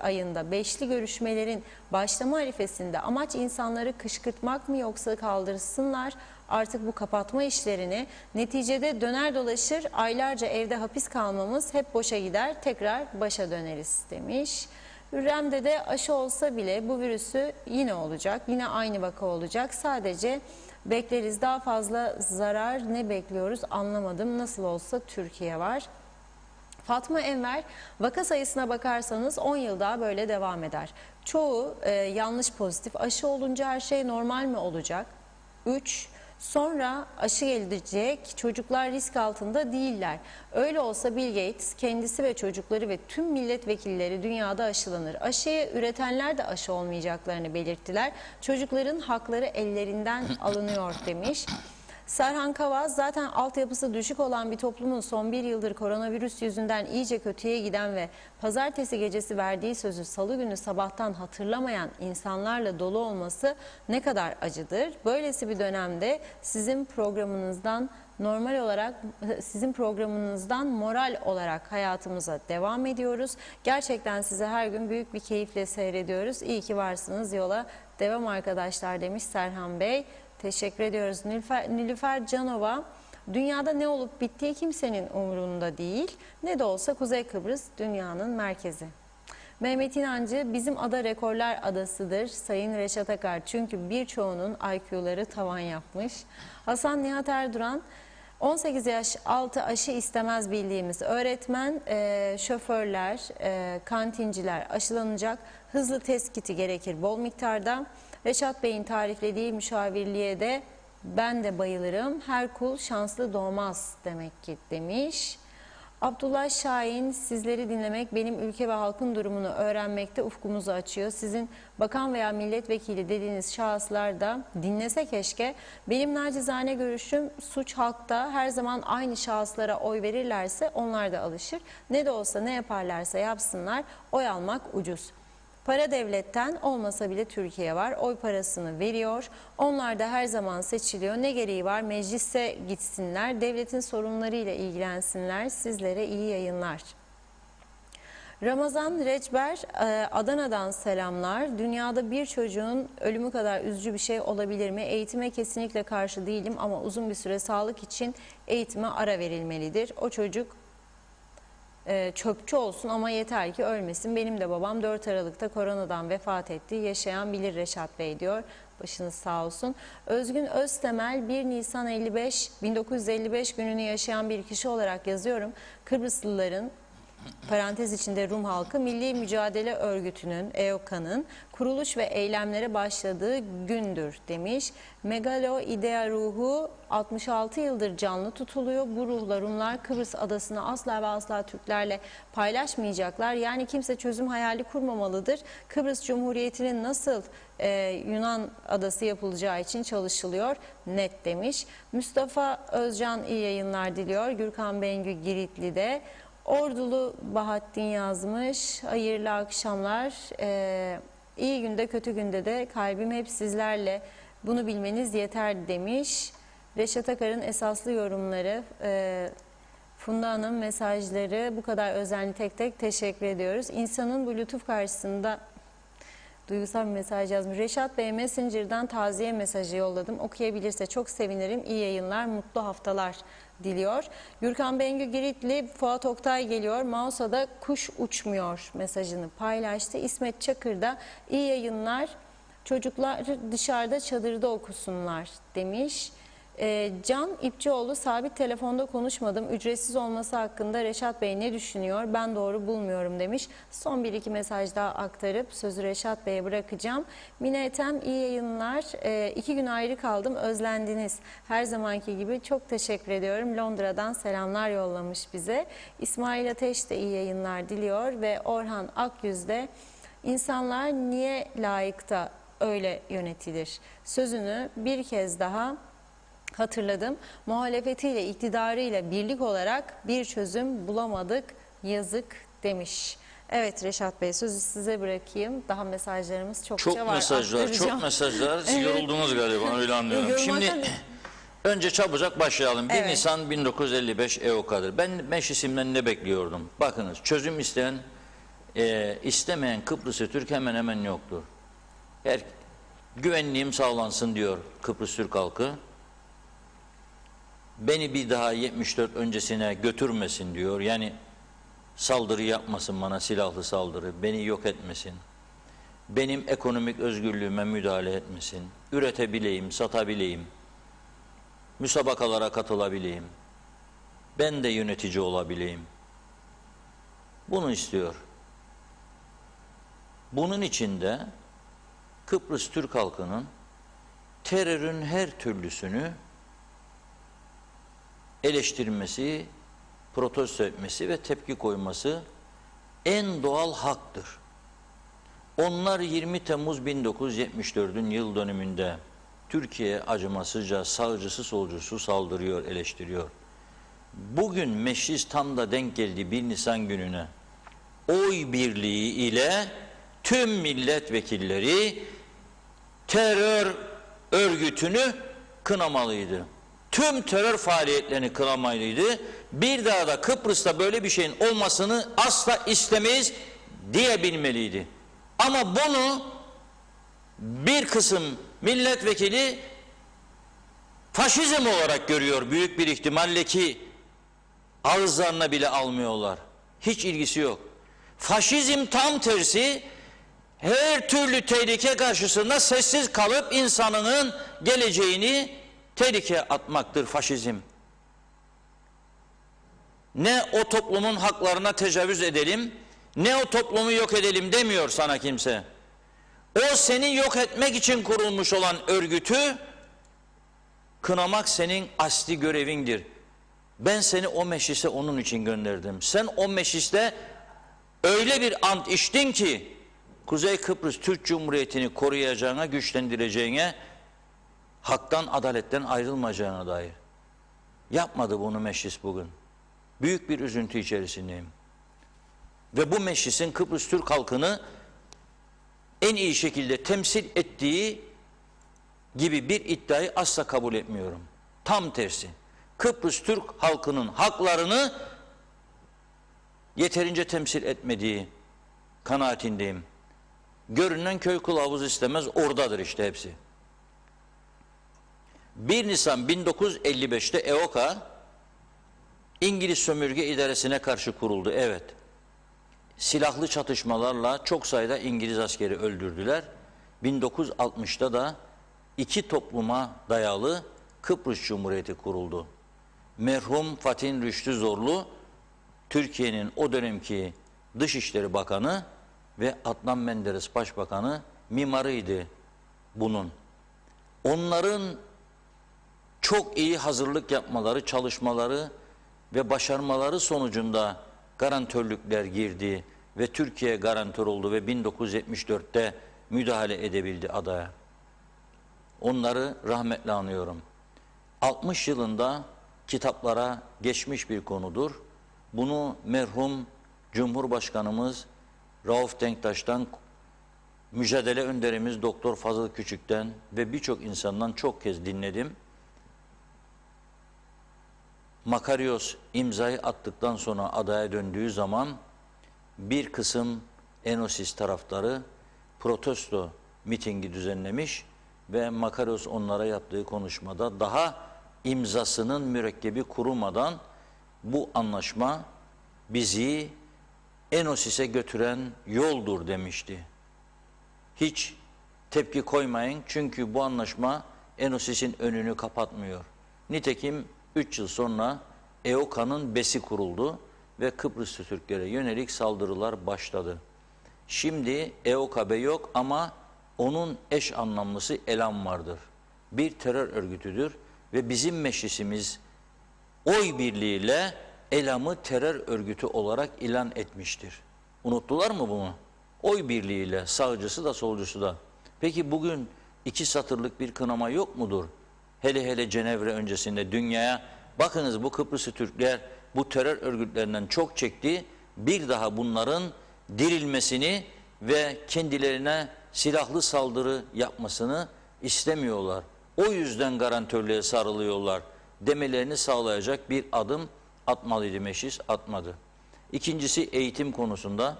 A: ayında beşli görüşmelerin başlama arifesinde amaç insanları kışkırtmak mı yoksa kaldırsınlar artık bu kapatma işlerini, neticede döner dolaşır aylarca evde hapis kalmamız hep boşa gider, tekrar başa döneriz demiş. Hürrem'de de aşı olsa bile bu virüsü yine olacak, yine aynı vaka olacak, sadece bekleriz. Daha fazla zarar ne bekliyoruz anlamadım, nasıl olsa Türkiye var. Fatma Enver, vaka sayısına bakarsanız 10 yıl daha böyle devam eder. Çoğu yanlış pozitif. Aşı olunca her şey normal mi olacak? 3. Sonra aşı gelecek, çocuklar risk altında değiller. Öyle olsa Bill Gates kendisi ve çocukları ve tüm milletvekilleri dünyada aşılanır. Aşıyı üretenler de aşı olmayacaklarını belirttiler. Çocukların hakları ellerinden alınıyor demiş. Serhan Kavaz, zaten altyapısı düşük olan bir toplumun son bir yıldır koronavirüs yüzünden iyice kötüye giden ve pazartesi gecesi verdiği sözü salı günü sabahtan hatırlamayan insanlarla dolu olması ne kadar acıdır. Böylesi bir dönemde sizin programınızdan moral olarak hayatımıza devam ediyoruz. Gerçekten sizi her gün büyük bir keyifle seyrediyoruz. İyi ki varsınız, yola devam arkadaşlar demiş Serhan Bey. Teşekkür ediyoruz. Nilüfer Canova, dünyada ne olup bittiği kimsenin umurunda değil. Ne de olsa Kuzey Kıbrıs dünyanın merkezi. Mehmet İnancı, bizim ada rekorlar adasıdır Sayın Reşat Akar. Çünkü birçoğunun IQ'ları tavan yapmış. Hasan Nihat Erduran, 18 yaş altı aşı istemez bildiğimiz öğretmen, şoförler, kantinciler aşılanacak. Hızlı test kiti gerekir bol miktarda. Reşat Bey'in tariflediği müşavirliğe de ben de bayılırım. Her kul şanslı doğmaz demek ki demiş. Abdullah Şahin, sizleri dinlemek benim ülke ve halkın durumunu öğrenmekte ufkumuzu açıyor. Sizin bakan veya milletvekili dediğiniz şahıslar da dinlese keşke. Benim nacizane görüşüm, suç halkta, her zaman aynı şahıslara oy verirlerse onlar da alışır. Ne de olsa ne yaparlarsa yapsınlar, oy almak ucuz. Para devletten, olmasa bile Türkiye var. Oy parasını veriyor. Onlar da her zaman seçiliyor. Ne gereği var? Meclise gitsinler. Devletin sorunlarıyla ilgilensinler. Sizlere iyi yayınlar. Ramazan Recber, Adana'dan selamlar. Dünyada bir çocuğun ölümü kadar üzücü bir şey olabilir mi? Eğitime kesinlikle karşı değilim ama uzun bir süre sağlık için eğitime ara verilmelidir. O çocuk çöpçü olsun ama yeter ki ölmesin. Benim de babam 4 Aralık'ta koronadan vefat etti. Yaşayan bilir Reşat Bey diyor. Başınız sağ olsun. Özgün Öztemel, 1 Nisan 1955 gününü yaşayan bir kişi olarak yazıyorum. Kıbrıslıların, parantez içinde Rum halkı, Milli Mücadele Örgütü'nün, EOKA'nın kuruluş ve eylemlere başladığı gündür demiş. Megalo İdea ruhu 66 yıldır canlı tutuluyor. Bu ruhla Rumlar Kıbrıs adasını asla ve asla Türklerle paylaşmayacaklar. Yani kimse çözüm hayali kurmamalıdır. Kıbrıs Cumhuriyeti'nin nasıl Yunan adası yapılacağı için çalışılıyor net demiş. Mustafa Özcan iyi yayınlar diliyor. Gürkan Bengü Giritli'de. Ordulu Bahattin yazmış. Hayırlı akşamlar. İyi günde kötü günde de kalbim hep sizlerle. Bunu bilmeniz yeter demiş. Reşat Akar'ın esaslı yorumları, Funda Hanım mesajları bu kadar özenli, tek tek teşekkür ediyoruz. İnsanın bu lütuf karşısında duygusal bir mesaj yazmış. Reşat Bey, Messenger'dan taziye mesajı yolladım. Okuyabilirse çok sevinirim. İyi yayınlar, mutlu haftalar diliyor. Gürkan Bengü Giritli, Fuat Oktay geliyor. Mausa'da kuş uçmuyor mesajını paylaştı. İsmet Çakır da iyi yayınlar. Çocuklar dışarıda çadırda okusunlar demiş. Can İpçioğlu, sabit telefonda konuşmadım. Ücretsiz olması hakkında Reşat Bey ne düşünüyor? Ben doğru bulmuyorum demiş. Son 1-2 mesaj daha aktarıp sözü Reşat Bey'e bırakacağım. Mine Ethem, iyi yayınlar. 2 gün ayrı kaldım, özlendiniz. Her zamanki gibi çok teşekkür ediyorum. Londra'dan selamlar yollamış bize. İsmail Ateş de iyi yayınlar diliyor ve Orhan Akyüz de insanlar niye layıkta öyle yönetilir sözünü bir kez daha hatırladım. Muhalefetiyle, iktidarıyla birlik olarak bir çözüm bulamadık. Yazık demiş. Evet Reşat Bey, sözü size bırakayım. Daha mesajlarımız çokça var.
B: Çok mesajlar. Siz yoruldunuz galiba, öyle anlıyorum. Şimdi önce çabucak başlayalım. 1 Nisan 1955 EOKA'dır. Ben meclisimden ne bekliyordum? Bakınız, çözüm istemeyen Kıbrıs'ı Türk hemen hemen yoktur. Güvenliğim sağlansın diyor Kıbrıs Türk halkı. Beni bir daha 74 öncesine götürmesin diyor. Yani saldırı yapmasın bana, silahlı saldırı. Beni yok etmesin. Benim ekonomik özgürlüğüme müdahale etmesin. Üretebileyim, satabileyim. Müsabakalara katılabileyim. Ben de yönetici olabileyim. Bunu istiyor. Bunun için de Kıbrıs Türk halkının terörün her türlüsünü eleştirmesi, protesto etmesi ve tepki koyması en doğal haktır. Onlar 20 Temmuz 1974'ün yıl dönümünde Türkiye acımasızca sağcısı solcusu saldırıyor, eleştiriyor. Bugün meclis tam da denk geldi 1 Nisan gününe. Oy birliği ile tüm milletvekilleri terör örgütünü kınamalıydı. Tüm terör faaliyetlerini kınamalıydı. Bir daha da Kıbrıs'ta böyle bir şeyin olmasını asla istemeyiz diyebilmeliydi. Ama bunu bir kısım milletvekili faşizm olarak görüyor büyük bir ihtimalle ki ağızlarına bile almıyorlar. Hiç ilgisi yok. Faşizm tam tersi, her türlü tehlike karşısında sessiz kalıp insanının geleceğini tehlikeye atmaktır faşizm. Ne o toplumun haklarına tecavüz edelim, ne o toplumu yok edelim demiyor sana kimse. O seni yok etmek için kurulmuş olan örgütü kınamak senin asli görevindir. Ben seni o meclise onun için gönderdim. Sen o mecliste öyle bir ant içtin ki Kuzey Kıbrıs Türk Cumhuriyeti'ni koruyacağına, güçlendireceğine, haktan, adaletten ayrılmayacağına dair. Yapmadı bunu meclis bugün. Büyük bir üzüntü içerisindeyim. Ve bu meclisin Kıbrıs Türk halkını en iyi şekilde temsil ettiği gibi bir iddiayı asla kabul etmiyorum. Tam tersi. Kıbrıs Türk halkının haklarını yeterince temsil etmediği kanaatindeyim. Görünen köy kılavuz istemez, oradadır işte hepsi. 1 Nisan 1955'te EOKA İngiliz sömürge idaresine karşı kuruldu. Evet. Silahlı çatışmalarla çok sayıda İngiliz askeri öldürdüler. 1960'ta da iki topluma dayalı Kıbrıs Cumhuriyeti kuruldu. Merhum Fatih Rüştü Zorlu, Türkiye'nin o dönemki Dışişleri Bakanı ve Adnan Menderes Başbakanı mimarıydı bunun. Onların çok iyi hazırlık yapmaları, çalışmaları ve başarmaları sonucunda garantörlükler girdi ve Türkiye garantör oldu ve 1974'te müdahale edebildi adaya. Onları rahmetle anıyorum. 60 yılında kitaplara geçmiş bir konudur. Bunu merhum Cumhurbaşkanımız Rauf Denktaş'tan, mücadele önderimiz Doktor Fazıl Küçük'ten ve birçok insandan çok kez dinledim. Makarios imzayı attıktan sonra adaya döndüğü zaman bir kısım Enosis taraftarı protesto mitingi düzenlemiş ve Makarios onlara yaptığı konuşmada daha imzasının mürekkebi kurumadan bu anlaşma bizi Enosis'e götüren yoldur demişti. Hiç tepki koymayın çünkü bu anlaşma Enosis'in önünü kapatmıyor. Nitekim 3 yıl sonra EOKA'nın BES'i kuruldu ve Kıbrıslı Türklere yönelik saldırılar başladı. Şimdi EOKA-B yok ama onun eş anlamlısı ELAM vardır. Bir terör örgütüdür ve bizim meclisimiz oy birliğiyle ELAM'ı terör örgütü olarak ilan etmiştir. Unuttular mı bunu? Oy birliğiyle sağcısı da solcusu da. Peki bugün 2 satırlık bir kınama yok mudur? Hele hele Cenevre öncesinde dünyaya bakınız, bu Kıbrıslı Türkler bu terör örgütlerinden çok çekti. Bir daha bunların dirilmesini ve kendilerine silahlı saldırı yapmasını istemiyorlar. O yüzden garantörlüğe sarılıyorlar demelerini sağlayacak bir adım atmalıydı meclis, atmadı. İkincisi eğitim konusunda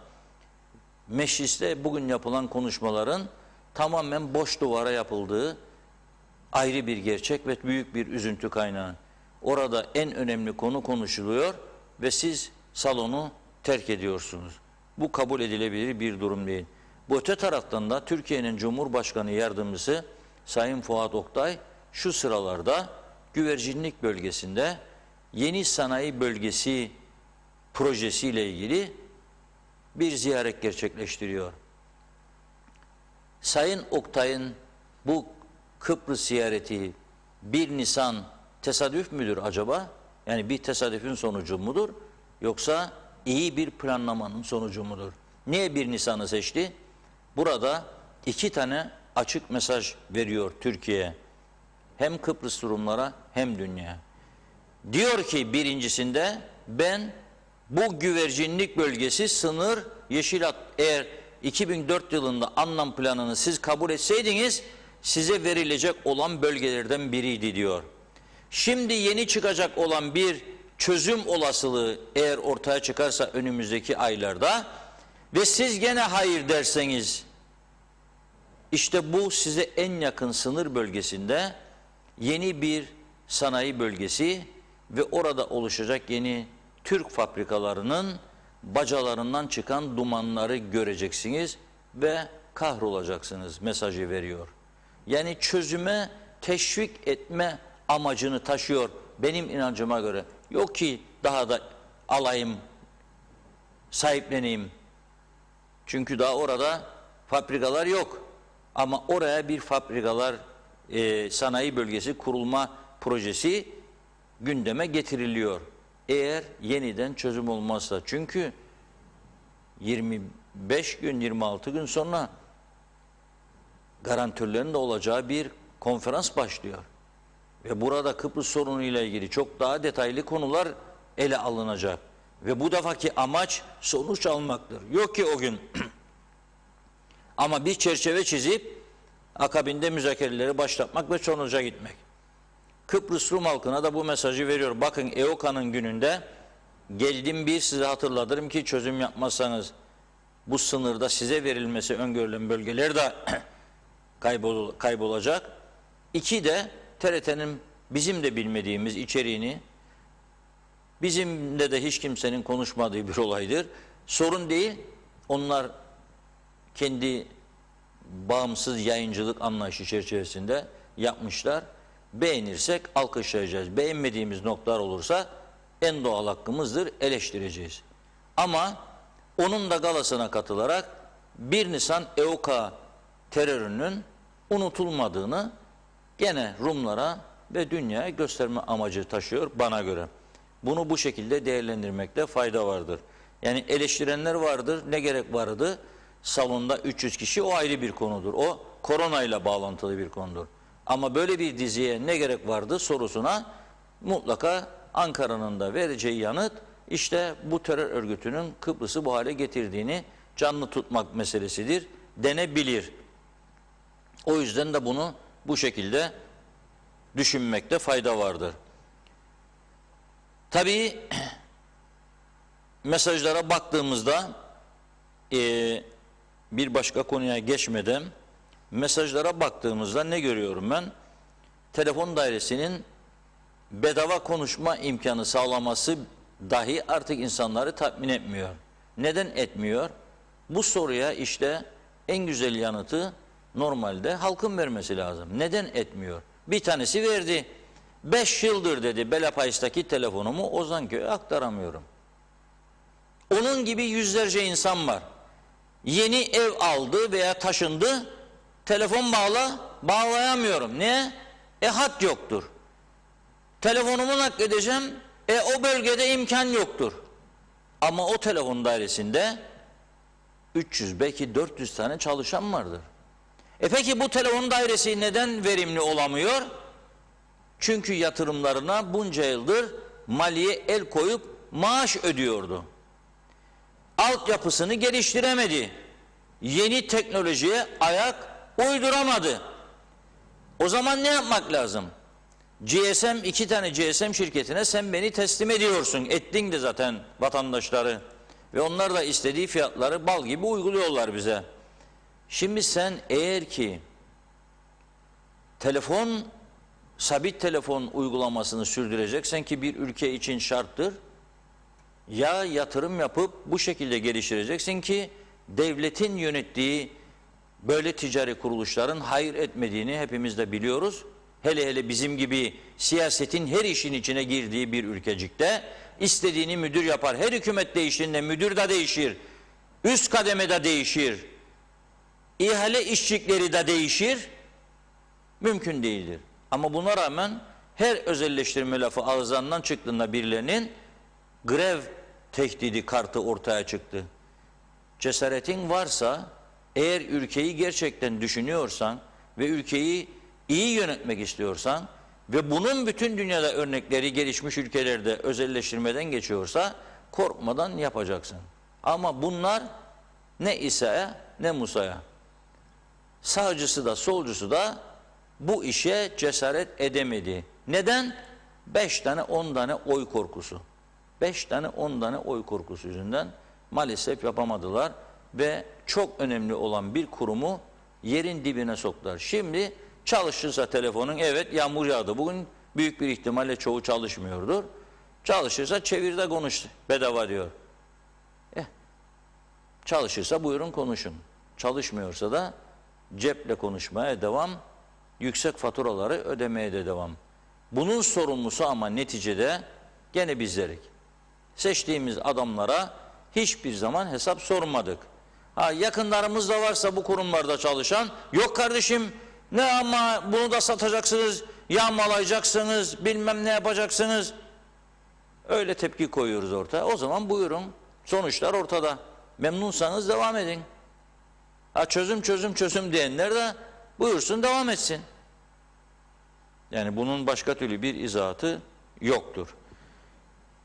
B: mecliste bugün yapılan konuşmaların tamamen boş duvara yapıldığı ayrı bir gerçek ve büyük bir üzüntü kaynağı. Orada en önemli konu konuşuluyor ve siz salonu terk ediyorsunuz. Bu kabul edilebilir bir durum değil. Bu öte taraftan da Türkiye'nin Cumhurbaşkanı Yardımcısı Sayın Fuat Oktay şu sıralarda güvercinlik bölgesinde yeni sanayi bölgesi projesiyle ilgili bir ziyaret gerçekleştiriyor. Sayın Oktay'ın bu Kıbrıs ziyareti 1 Nisan tesadüf müdür acaba? Yani bir tesadüfün sonucu mudur? Yoksa iyi bir planlamanın sonucu mudur? Niye 1 Nisan'ı seçti? Burada 2 tane açık mesaj veriyor Türkiye. Hem Kıbrıs Rumlara hem dünya. Diyor ki birincisinde, ben bu güvercinlik bölgesi sınır Yeşilat, eğer 2004 yılında anlam planını siz kabul etseydiniz size verilecek olan bölgelerden biriydi diyor. Şimdi yeni çıkacak olan bir çözüm olasılığı eğer ortaya çıkarsa önümüzdeki aylarda ve siz gene hayır derseniz, işte bu size en yakın sınır bölgesinde yeni bir sanayi bölgesi ve orada oluşacak yeni Türk fabrikalarının bacalarından çıkan dumanları göreceksiniz ve kahrolacaksınız mesajı veriyor. Yani çözüme teşvik etme amacını taşıyor benim inancıma göre. Yok ki daha da alayım, sahipleneyim. Çünkü daha orada fabrikalar yok. Ama oraya bir fabrikalar, sanayi bölgesi kurulma projesi gündeme getiriliyor. Eğer yeniden çözüm olmazsa. Çünkü 25 gün 26 gün sonra garantörlerin de olacağı bir konferans başlıyor. Ve burada Kıbrıs sorunu ile ilgili çok daha detaylı konular ele alınacak. Ve bu defaki amaç sonuç almaktır. Yok ki o gün. Ama bir çerçeve çizip akabinde müzakereleri başlatmak ve sonuca gitmek. Kıbrıs Rum halkına da bu mesajı veriyor. Bakın EOKA'nın gününde geldim bir size hatırlatırım ki çözüm yapmazsanız bu sınırda size verilmesi öngörülen bölgeler de kaybolacak. İki de TRT'nin bizim de bilmediğimiz içeriğini, bizimle de hiç kimsenin konuşmadığı bir olaydır. Sorun değil, onlar kendi bağımsız yayıncılık anlayışı çerçevesinde yapmışlar. Beğenirsek alkışlayacağız. Beğenmediğimiz noktalar olursa en doğal hakkımızdır, eleştireceğiz. Ama onun da galasına katılarak 1 Nisan EOKA terörünün unutulmadığını gene Rumlara ve dünyaya gösterme amacı taşıyor bana göre. Bunu bu şekilde değerlendirmekte fayda vardır. Yani eleştirenler vardır, ne gerek vardı? Salonda 300 kişi, o ayrı bir konudur. O koronayla bağlantılı bir konudur. Ama böyle bir diziye ne gerek vardı sorusuna mutlaka Ankara'nın da vereceği yanıt işte bu terör örgütünün Kıbrıs'ı bu hale getirdiğini canlı tutmak meselesidir denebilir. O yüzden de bunu bu şekilde düşünmekte fayda vardır. Tabii mesajlara baktığımızda bir başka konuya geçmeden mesajlara baktığımızda ne görüyorum ben? Telefon dairesinin bedava konuşma imkanı sağlaması dahi artık insanları tatmin etmiyor. Neden etmiyor? Bu soruya işte en güzel yanıtı normalde halkın vermesi lazım. Neden etmiyor? Bir tanesi verdi. 5 yıldır dedi Belapays'taki telefonumu Ozanköy'e aktaramıyorum. Onun gibi yüzlerce insan var. Yeni ev aldı veya taşındı. Telefon bağlayamıyorum. Niye? Hat yoktur. Telefonumu nakledeceğim. O bölgede imkan yoktur. Ama o telefon dairesinde 300 belki 400 tane çalışan vardır. Peki bu telefon dairesi neden verimli olamıyor? Çünkü yatırımlarına bunca yıldır maliye el koyup maaş ödüyordu. Altyapısını geliştiremedi. Yeni teknolojiye ayak uyduramadı. O zaman ne yapmak lazım? GSM, 2 tane GSM şirketine sen beni teslim ediyorsun. Ettin de zaten vatandaşları. Ve onlar da istediği fiyatları bal gibi uyguluyorlar bize. Şimdi sen eğer ki sabit telefon uygulamasını sürdüreceksen ki bir ülke için şarttır, ya yatırım yapıp bu şekilde geliştireceksin ki devletin yönettiği böyle ticari kuruluşların hayır etmediğini hepimiz de biliyoruz. Hele hele bizim gibi siyasetin her işin içine girdiği bir ülkecikte istediğini müdür yapar. Her hükümet değiştiğinde müdür de değişir. Üst kademede değişir. İhale işçilikleri de değişir. Mümkün değildir. Ama buna rağmen her özelleştirme lafı ağızlarından çıktığında birilerinin grev tehdidi kartı ortaya çıktı. Cesaretin varsa, eğer ülkeyi gerçekten düşünüyorsan ve ülkeyi iyi yönetmek istiyorsan ve bunun bütün dünyada örnekleri gelişmiş ülkelerde özelleştirmeden geçiyorsa korkmadan yapacaksın. Ama bunlar ne İsa'ya ne Musa'ya. Sağcısı da solcusu da bu işe cesaret edemedi. Neden? 5 tane 10 tane oy korkusu. 5 tane 10 tane oy korkusu yüzünden maalesef yapamadılar ve çok önemli olan bir kurumu yerin dibine soktular. Şimdi çalışırsa telefonun, evet yağmur yağdı bugün, büyük bir ihtimalle çoğu çalışmıyordur. Çalışırsa çevirde konuş bedava diyor. Çalışırsa buyurun konuşun. Çalışmıyorsa da ceple konuşmaya devam, yüksek faturaları ödemeye de devam. Bunun sorumlusu ama neticede gene bizlerik. Seçtiğimiz adamlara hiçbir zaman hesap sormadık. Yakınlarımız da varsa bu kurumlarda çalışan, yok kardeşim ne ama bunu da satacaksınız, yağmalayacaksınız, bilmem ne yapacaksınız. Öyle tepki koyuyoruz ortaya. O zaman buyurun, sonuçlar ortada. Memnunsanız devam edin. Ha, çözüm diyenler de buyursun devam etsin. Yani bunun başka türlü bir izahatı yoktur.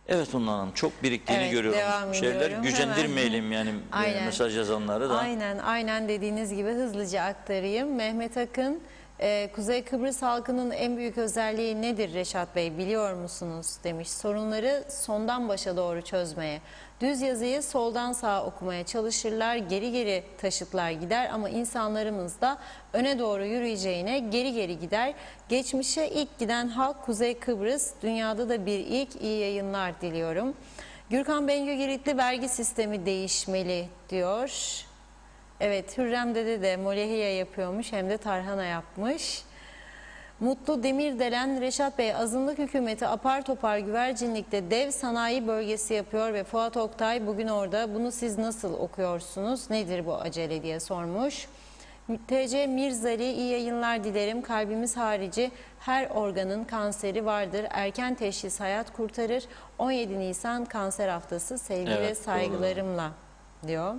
B: Evet Hunna Hanım, çok biriktiğini
A: Evet,
B: görüyorum.
A: devam
B: Şeyler
A: ediyorum.
B: gücendirmeyelim yani
A: Aynen.
B: mesaj yazanları da.
A: Aynen dediğiniz gibi hızlıca aktarayım. Mehmet Akın, Kuzey Kıbrıs halkının en büyük özelliği nedir Reşat Bey biliyor musunuz demiş. Sorunları sondan başa doğru çözmeye. Düz yazıyı soldan sağa okumaya çalışırlar, geri geri taşıtlar gider ama insanlarımız da öne doğru yürüyeceğine geri geri gider. Geçmişe ilk giden halk Kuzey Kıbrıs, dünyada da bir ilk. İyi yayınlar diliyorum. Gürkan Bengü Giritli, vergi sistemi değişmeli diyor. Evet, Hürrem Dede de molehiye yapıyormuş, hem de tarhana yapmış. Mutlu Demirdelen, Reşat Bey, azınlık hükümeti apar topar güvercinlikte dev sanayi bölgesi yapıyor ve Fuat Oktay bugün orada. Bunu siz nasıl okuyorsunuz? Nedir bu acele diye sormuş. TC Mirzali, iyi yayınlar dilerim. Kalbimiz harici her organın kanseri vardır. Erken teşhis hayat kurtarır. 17 Nisan kanser haftası, sevgi
B: Evet,
A: ve saygılarımla diyor.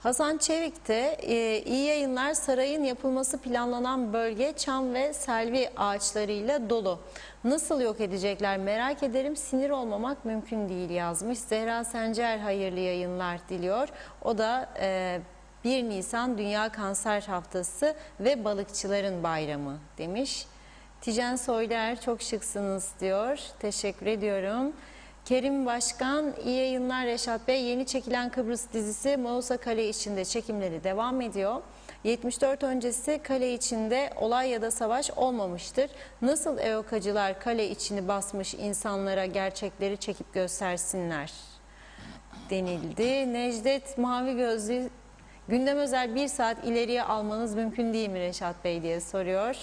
A: Hasan Çevik de iyi yayınlar, sarayın yapılması planlanan bölge çam ve selvi ağaçlarıyla dolu. Nasıl yok edecekler merak ederim, sinir olmamak mümkün değil yazmış. Zehra Sencer hayırlı yayınlar diliyor. O da 1 Nisan Dünya Kanser Haftası ve Balıkçıların Bayramı demiş. Tijen Soyler, çok şıksınız diyor. Teşekkür ediyorum. Kerim Başkan, iyi yayınlar Reşat Bey. Yeni çekilen Kıbrıs dizisi Mausa Kale içinde çekimleri devam ediyor. 74 öncesi kale içinde olay ya da savaş olmamıştır. Nasıl EOK'acılar kale içini basmış insanlara gerçekleri çekip göstersinler denildi. Necdet Mavi Gözlü, gündem özel 1 saat ileriye almanız mümkün değil mi Reşat Bey diye soruyor.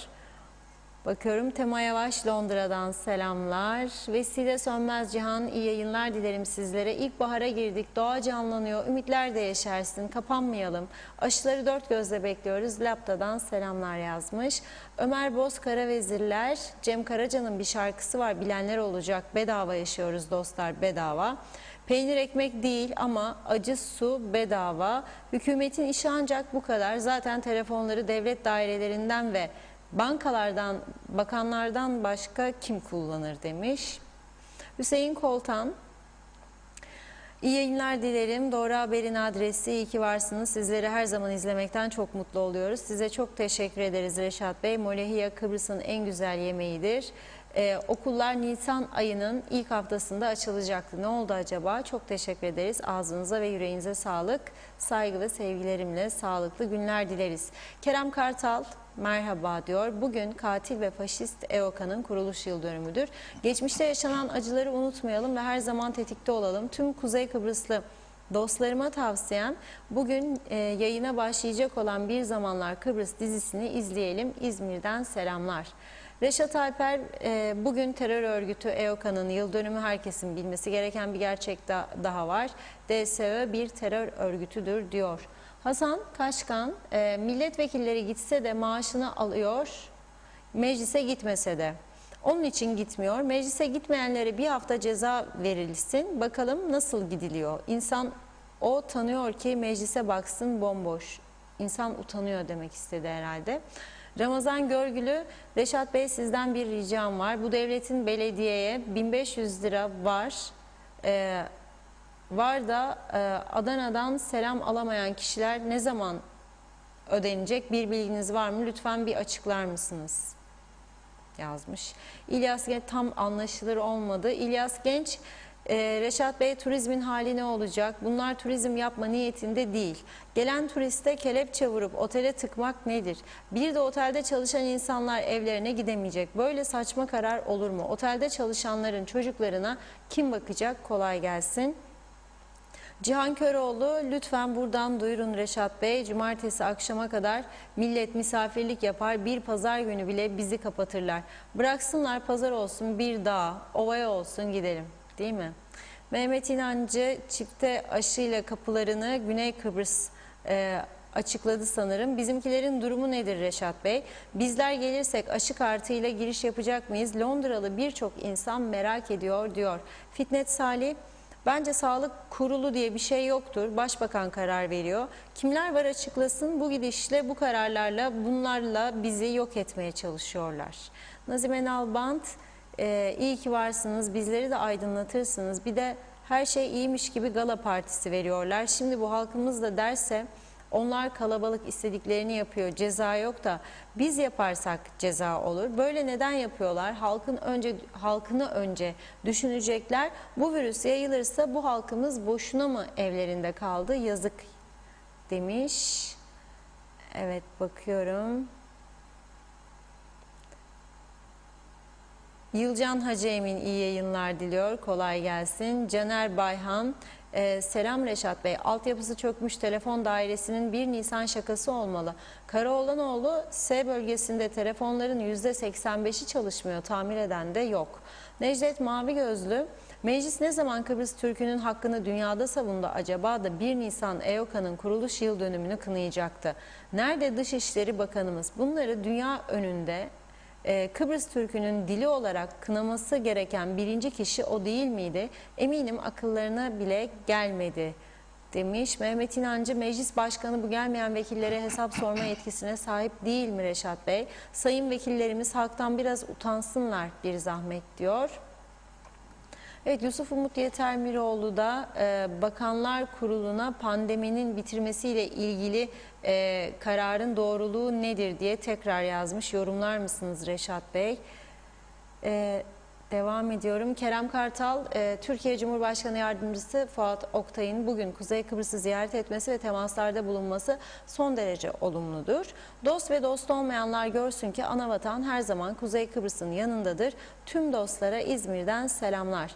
A: Bakıyorum, Tema Yavaş Londra'dan selamlar. Vesile Sönmez Cihan, iyi yayınlar dilerim sizlere. İlkbahara girdik, doğa canlanıyor, ümitler de yeşersin, kapanmayalım. Aşıları dört gözle bekliyoruz. Lapta'dan selamlar yazmış. Ömer Bozkara Vezirler, Cem Karaca'nın bir şarkısı var, bilenler olacak. Bedava yaşıyoruz dostlar, bedava. Peynir ekmek değil ama acı su bedava. Hükümetin işi ancak bu kadar. Zaten telefonları devlet dairelerinden ve bankalardan, bakanlardan başka kim kullanır demiş. Hüseyin Koltan, iyi yayınlar dilerim. Doğru Haber'in adresi, iyi ki varsınız. Sizleri her zaman izlemekten çok mutlu oluyoruz. Size çok teşekkür ederiz Reşat Bey. Molehiye Kıbrıs'ın en güzel yemeğidir. Okullar Nisan ayının ilk haftasında açılacaktı. Ne oldu acaba? Çok teşekkür ederiz. Ağzınıza ve yüreğinize sağlık. Saygı ve sevgilerimle sağlıklı günler dileriz. Kerem Kartal, merhaba diyor. Bugün katil ve faşist EOKA'nın kuruluş yıl dönümüdür. Geçmişte yaşanan acıları unutmayalım ve her zaman tetikte olalım. Tüm Kuzey Kıbrıslı dostlarıma tavsiyem, bugün yayına başlayacak olan Bir Zamanlar Kıbrıs dizisini izleyelim. İzmir'den selamlar. Reşat Alper, bugün terör örgütü EOKA'nın yıl dönümü, herkesin bilmesi gereken bir gerçek daha var. DSÖ bir terör örgütüdür diyor. Hasan Kaşkan, milletvekilleri gitse de maaşını alıyor, meclise gitmese de. Onun için gitmiyor. Meclise gitmeyenlere bir hafta ceza verilsin. Bakalım nasıl gidiliyor. İnsan o tanıyor ki meclise baksın bomboş. İnsan utanıyor demek istedi herhalde. Ramazan Görgülü, Reşat Bey sizden bir ricam var. Bu devletin belediyeye 1500 lira var. Var da Adana'dan selam alamayan kişiler ne zaman ödenecek? Bir bilginiz var mı? Lütfen bir açıklar mısınız? Yazmış. İlyas Genç, tam anlaşılır olmadı. İlyas Genç, Reşat Bey, turizmin hali ne olacak? Bunlar turizm yapma niyetinde değil. Gelen turiste kelepçe vurup otele tıkmak nedir? Bir de otelde çalışan insanlar evlerine gidemeyecek. Böyle saçma karar olur mu? Otelde çalışanların çocuklarına kim bakacak? Kolay gelsin. Cihan Köroğlu, lütfen buradan duyurun Reşat Bey. Cumartesi akşama kadar millet misafirlik yapar. Bir pazar günü bile bizi kapatırlar. Bıraksınlar, pazar olsun, bir dağ, ovaya olsun, gidelim. Değil mi? Mehmet İnancı, çifte aşıyla kapılarını Güney Kıbrıs açıkladı sanırım. Bizimkilerin durumu nedir Reşat Bey? Bizler gelirsek aşı kartıyla giriş yapacak mıyız? Londralı birçok insan merak ediyor diyor. Fitnet Salih, bence sağlık kurulu diye bir şey yoktur. Başbakan karar veriyor. Kimler var açıklasın. Bu gidişle, bu kararlarla, bunlarla bizi yok etmeye çalışıyorlar. Nazime Nalbant, iyi ki varsınız, bizleri de aydınlatırsınız. Bir de her şey iyiymiş gibi gala partisi veriyorlar. Şimdi bu halkımız da derse onlar kalabalık, istediklerini yapıyor, ceza yok da biz yaparsak ceza olur. Böyle neden yapıyorlar? Halkını önce düşünecekler. Bu virüs yayılırsa bu halkımız boşuna mı evlerinde kaldı? Yazık demiş. Evet, bakıyorum. Yılcan Hacı Emin iyi yayınlar diliyor. Kolay gelsin. Caner Bayhan, selam Reşat Bey. Altyapısı çökmüş telefon dairesinin 1 Nisan şakası olmalı. Karaoğlanoğlu S bölgesinde telefonların %85'i çalışmıyor. Tamir eden de yok. Necdet Mavi Gözlü, meclis ne zaman Kıbrıs Türk'ünün hakkını dünyada savundu acaba da 1 Nisan EOKA'nın kuruluş yıl dönümünü kınayacaktı. Nerede Dışişleri Bakanımız? Bunları dünya önünde Kıbrıs Türk'ünün dili olarak kınaması gereken birinci kişi o değil miydi? Eminim akıllarına bile gelmedi demiş. Mehmet İnancı, meclis başkanı bu gelmeyen vekillere hesap sorma yetkisine sahip değil mi Reşat Bey? Sayın vekillerimiz halktan biraz utansınlar bir zahmet diyor. Evet, Yusuf Umut Yetermiroğlu da Bakanlar Kurulu'na pandeminin bitirmesiyle ilgili kararın doğruluğu nedir diye tekrar yazmış. Yorumlar mısınız Reşat Bey? Devam ediyorum. Kerem Kartal, Türkiye Cumhurbaşkanı Yardımcısı Fuat Oktay'ın bugün Kuzey Kıbrıs'ı ziyaret etmesi ve temaslarda bulunması son derece olumludur. Dost ve dost olmayanlar görsün ki anavatan her zaman Kuzey Kıbrıs'ın yanındadır. Tüm dostlara İzmir'den selamlar.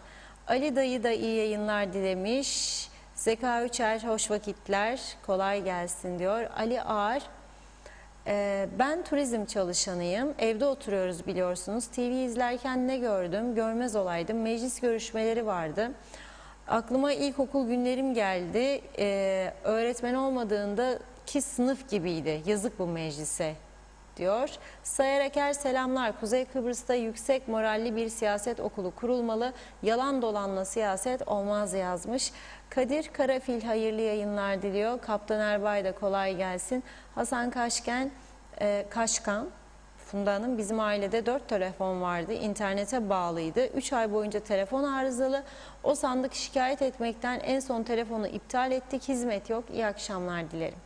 A: Ali Dayı da iyi yayınlar dilemiş. Zeka Üçer, hoş vakitler, kolay gelsin diyor. Ali Ağar, ben turizm çalışanıyım. Evde oturuyoruz biliyorsunuz. TV izlerken ne gördüm? Görmez olaydım. Meclis görüşmeleri vardı. Aklıma ilkokul günlerim geldi. Öğretmen olmadığında ki sınıf gibiydi. Yazık bu meclise diyor. Sayar Eker, selamlar. Kuzey Kıbrıs'ta yüksek moralli bir siyaset okulu kurulmalı. Yalan dolanla siyaset olmaz yazmış. Kadir Karafil hayırlı yayınlar diliyor. Kaptan Erbay da kolay gelsin. Hasan Kaşkan, Funda Hanım, bizim ailede 4 telefon vardı. İnternete bağlıydı. 3 ay boyunca telefon arızalı. O sandık şikayet etmekten en son telefonu iptal ettik. Hizmet yok. İyi akşamlar dilerim.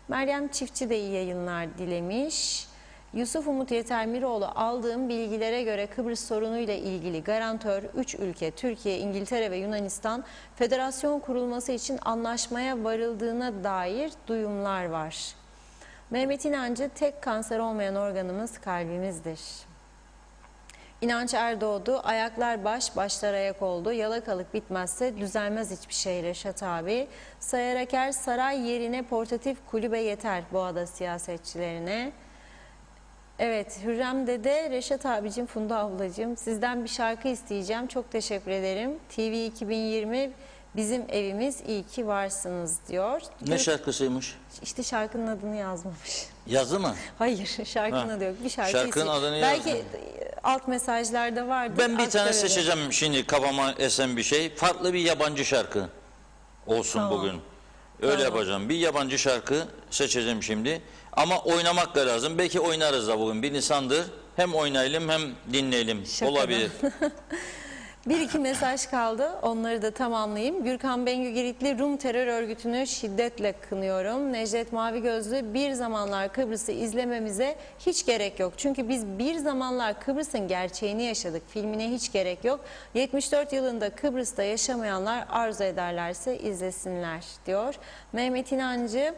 A: Meryem Çiftçi de iyi yayınlar dilemiş. Yusuf Umut Yetermiroğlu, aldığım bilgilere göre Kıbrıs sorunuyla ilgili garantör 3 ülke Türkiye, İngiltere ve Yunanistan federasyon kurulması için anlaşmaya varıldığına dair duyumlar var. Mehmet İnancı, tek kanser olmayan organımız kalbimizdir. İnanç Erdoğdu, ayaklar baş, başlar ayak oldu. Yalakalık bitmezse düzelmez hiçbir şey Reşat abi. Sayar Eker, saray yerine portatif kulübe yeter Boğa'da siyasetçilerine. Evet, Hürrem Dede, Reşat abicim, Funda ablacığım, sizden bir şarkı isteyeceğim. Çok teşekkür ederim. TV 2020 bizim evimiz, iyi ki varsınız diyor.
B: Ne şarkısıymış?
A: İşte şarkının adını yazmamış.
B: Yazdı mı?
A: Hayır, şarkının adı yok. Bir şarkı
B: Şarkının adını
A: belki
B: yazdı.
A: alt mesajlarda vardır.
B: Ben bir tane
A: aktarırım.
B: seçeceğim şimdi, kafama esen bir şey. Farklı bir yabancı şarkı olsun
A: Tamam.
B: bugün. Öyle
A: Tamam.
B: yapacağım. Bir yabancı şarkı seçeceğim şimdi. Ama oynamak da lazım. Belki oynarız da bugün. 1 Nisan'dır. Hem oynayalım hem dinleyelim.
A: Şakadan.
B: Olabilir.
A: Bir iki mesaj kaldı. Onları da tamamlayayım. Gürkan Bengü Giritli, Rum terör örgütünü şiddetle kınıyorum. Necdet Mavi Gözlü, bir zamanlar Kıbrıs'ı izlememize hiç gerek yok. Çünkü biz bir zamanlar Kıbrıs'ın gerçeğini yaşadık. Filmine hiç gerek yok. 74 yılında Kıbrıs'ta yaşamayanlar arzu ederlerse izlesinler diyor. Mehmet İnancı,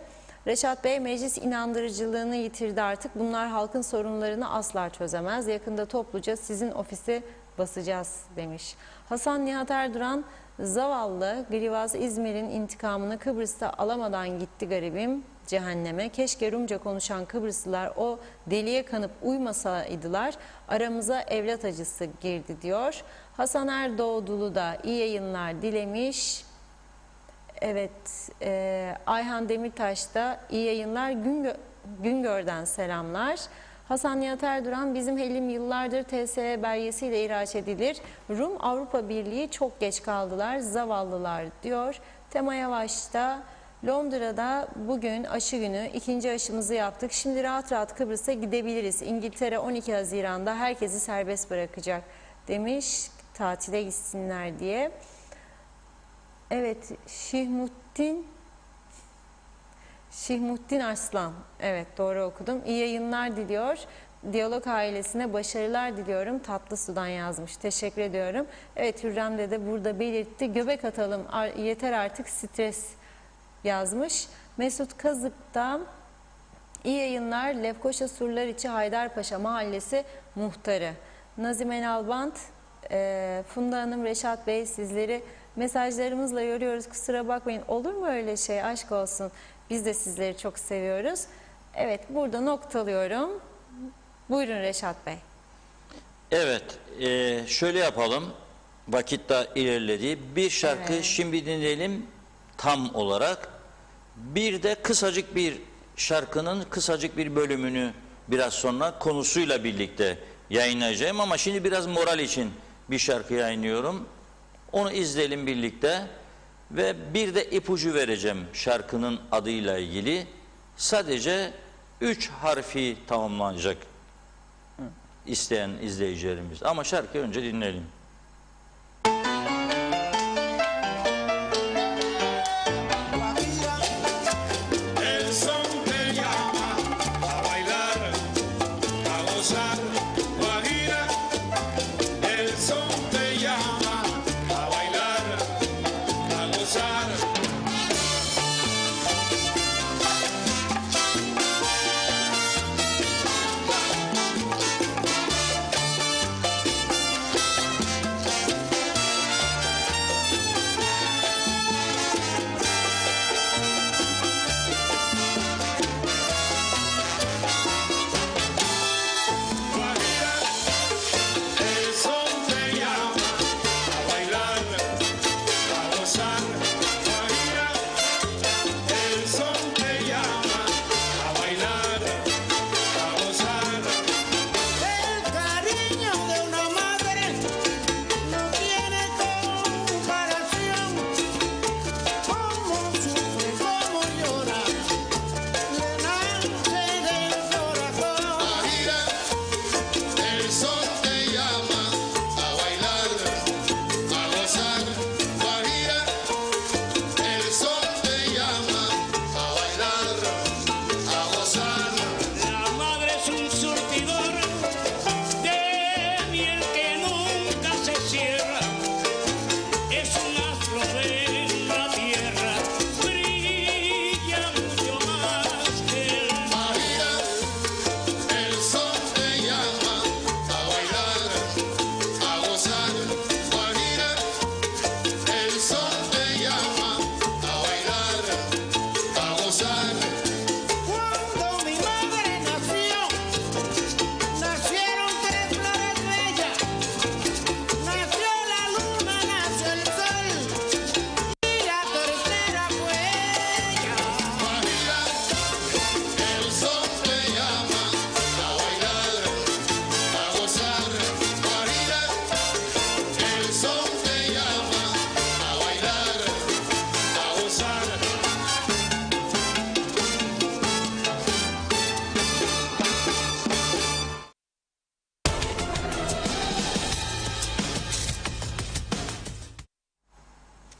A: Reşat Bey, meclis inandırıcılığını yitirdi artık. Bunlar halkın sorunlarını asla çözemez. Yakında topluca sizin ofisi basacağız demiş. Hasan Nihat Erduran, zavallı Grivas İzmir'in intikamını Kıbrıs'ta alamadan gitti garibim cehenneme. Keşke Rumca konuşan Kıbrıslılar o deliye kanıp uymasaydılar, aramıza evlat acısı girdi diyor. Hasan Erdoğdulu da iyi yayınlar dilemiş. Evet, Ayhan Demirtaş da iyi yayınlar, Güngör'den selamlar. Hasan Nihat Erduran, bizim helim yıllardır TSE belgesiyle ihraç edilir. Rum Avrupa Birliği çok geç kaldılar, zavallılar diyor. Tema Yavaş da Londra'da bugün aşı günü, ikinci aşımızı yaptık. Şimdi rahat rahat Kıbrıs'a gidebiliriz. İngiltere 12 Haziran'da herkesi serbest bırakacak demiş, tatile gitsinler diye. Evet, Şihmuddin Arslan. Evet, doğru okudum. İyi yayınlar diliyor. Diyalog ailesine başarılar diliyorum. Tatlı sudan yazmış. Teşekkür ediyorum. Evet, Hürrem de burada belirtti. Göbek atalım. Yeter artık stres yazmış. Mesut Kazık'ta iyi yayınlar. Lefkoşa Surlar Haydarpaşa Mahallesi muhtarı. Nazime Nalbant, Funda Hanım, Reşat Bey, sizleri mesajlarımızla yoruyoruz. Kusura bakmayın. Olur mu öyle şey? Aşk olsun. Biz de sizleri çok seviyoruz. Evet, burada noktalıyorum. Buyurun Reşat Bey.
B: Evet, şöyle yapalım. Vakit daha ilerledi. Bir şarkı şimdi dinleyelim tam olarak. Bir de kısacık bir şarkının kısacık bir bölümünü biraz sonra konusuyla birlikte yayınlayacağım. Ama şimdi biraz moral için bir şarkı yayınlıyorum. Onu izleyelim birlikte. Ve bir de ipucu vereceğim şarkının adıyla ilgili. Sadece 3 harfi tamamlanacak isteyen izleyicilerimiz. Ama şarkıyı önce dinleyelim.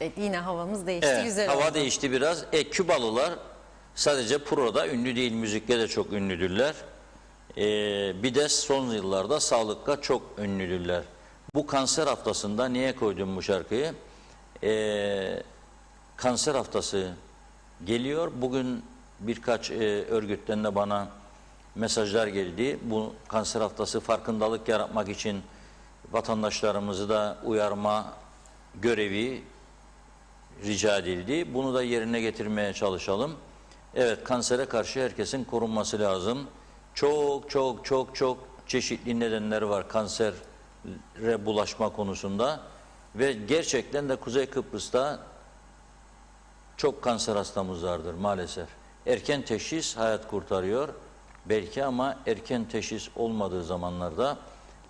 A: Evet, yine havamız değişti.
B: Evet,
A: Güzel
B: hava
A: oldu.
B: değişti biraz. Kübalılar sadece proda ünlü değil, müzikte de çok ünlüdürler. Bir de son yıllarda sağlıkta çok ünlüdürler. Bu kanser haftasında niye koydum bu şarkıyı? Kanser haftası geliyor. Bugün birkaç örgütten de bana mesajlar geldi. Bu kanser haftası farkındalık yaratmak için vatandaşlarımızı da uyarma görevi rica edildi. Bunu da yerine getirmeye çalışalım. Evet, kansere karşı herkesin korunması lazım. Çok çeşitli nedenler var kansere bulaşma konusunda ve gerçekten de Kuzey Kıbrıs'ta çok kanser hastamız vardır maalesef. Erken teşhis hayat kurtarıyor belki ama erken teşhis olmadığı zamanlarda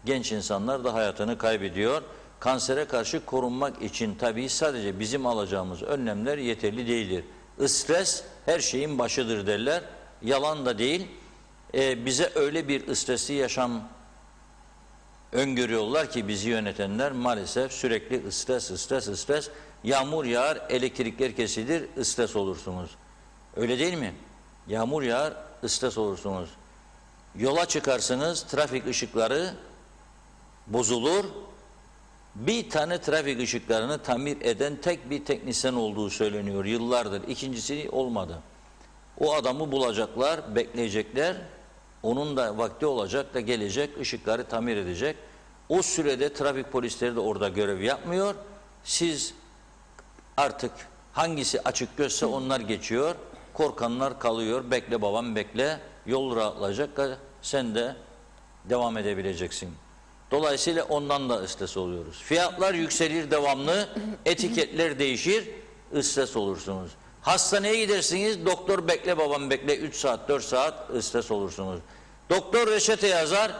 B: genç insanlar da hayatını kaybediyor. Kansere karşı korunmak için tabii sadece bizim alacağımız önlemler yeterli değildir. Stres her şeyin başıdır derler. Yalan da değil. Bize öyle bir stresli yaşam öngörüyorlar ki bizi yönetenler maalesef sürekli stres. Yağmur yağar, elektrikler kesilir, stres olursunuz. Öyle değil mi? Yağmur yağar, stres olursunuz. Yola çıkarsınız, trafik ışıkları bozulur. Bir tane trafik ışıklarını tamir eden tek bir teknisyen olduğu söyleniyor yıllardır. İkincisi olmadı. O adamı bulacaklar, bekleyecekler. Onun da vakti olacak da gelecek, ışıkları tamir edecek. O sürede trafik polisleri de orada görev yapmıyor. Siz artık hangisi açık gözse onlar geçiyor. Korkanlar kalıyor. Bekle babam bekle. Yol rahatlayacak. Sen de devam edebileceksin. Dolayısıyla ondan da stres oluyoruz. Fiyatlar yükselir devamlı. Etiketler değişir. Stres olursunuz. Hastaneye gidersiniz. Doktor bekle babam bekle. 3 saat 4 saat stres olursunuz. Doktor reçete yazar.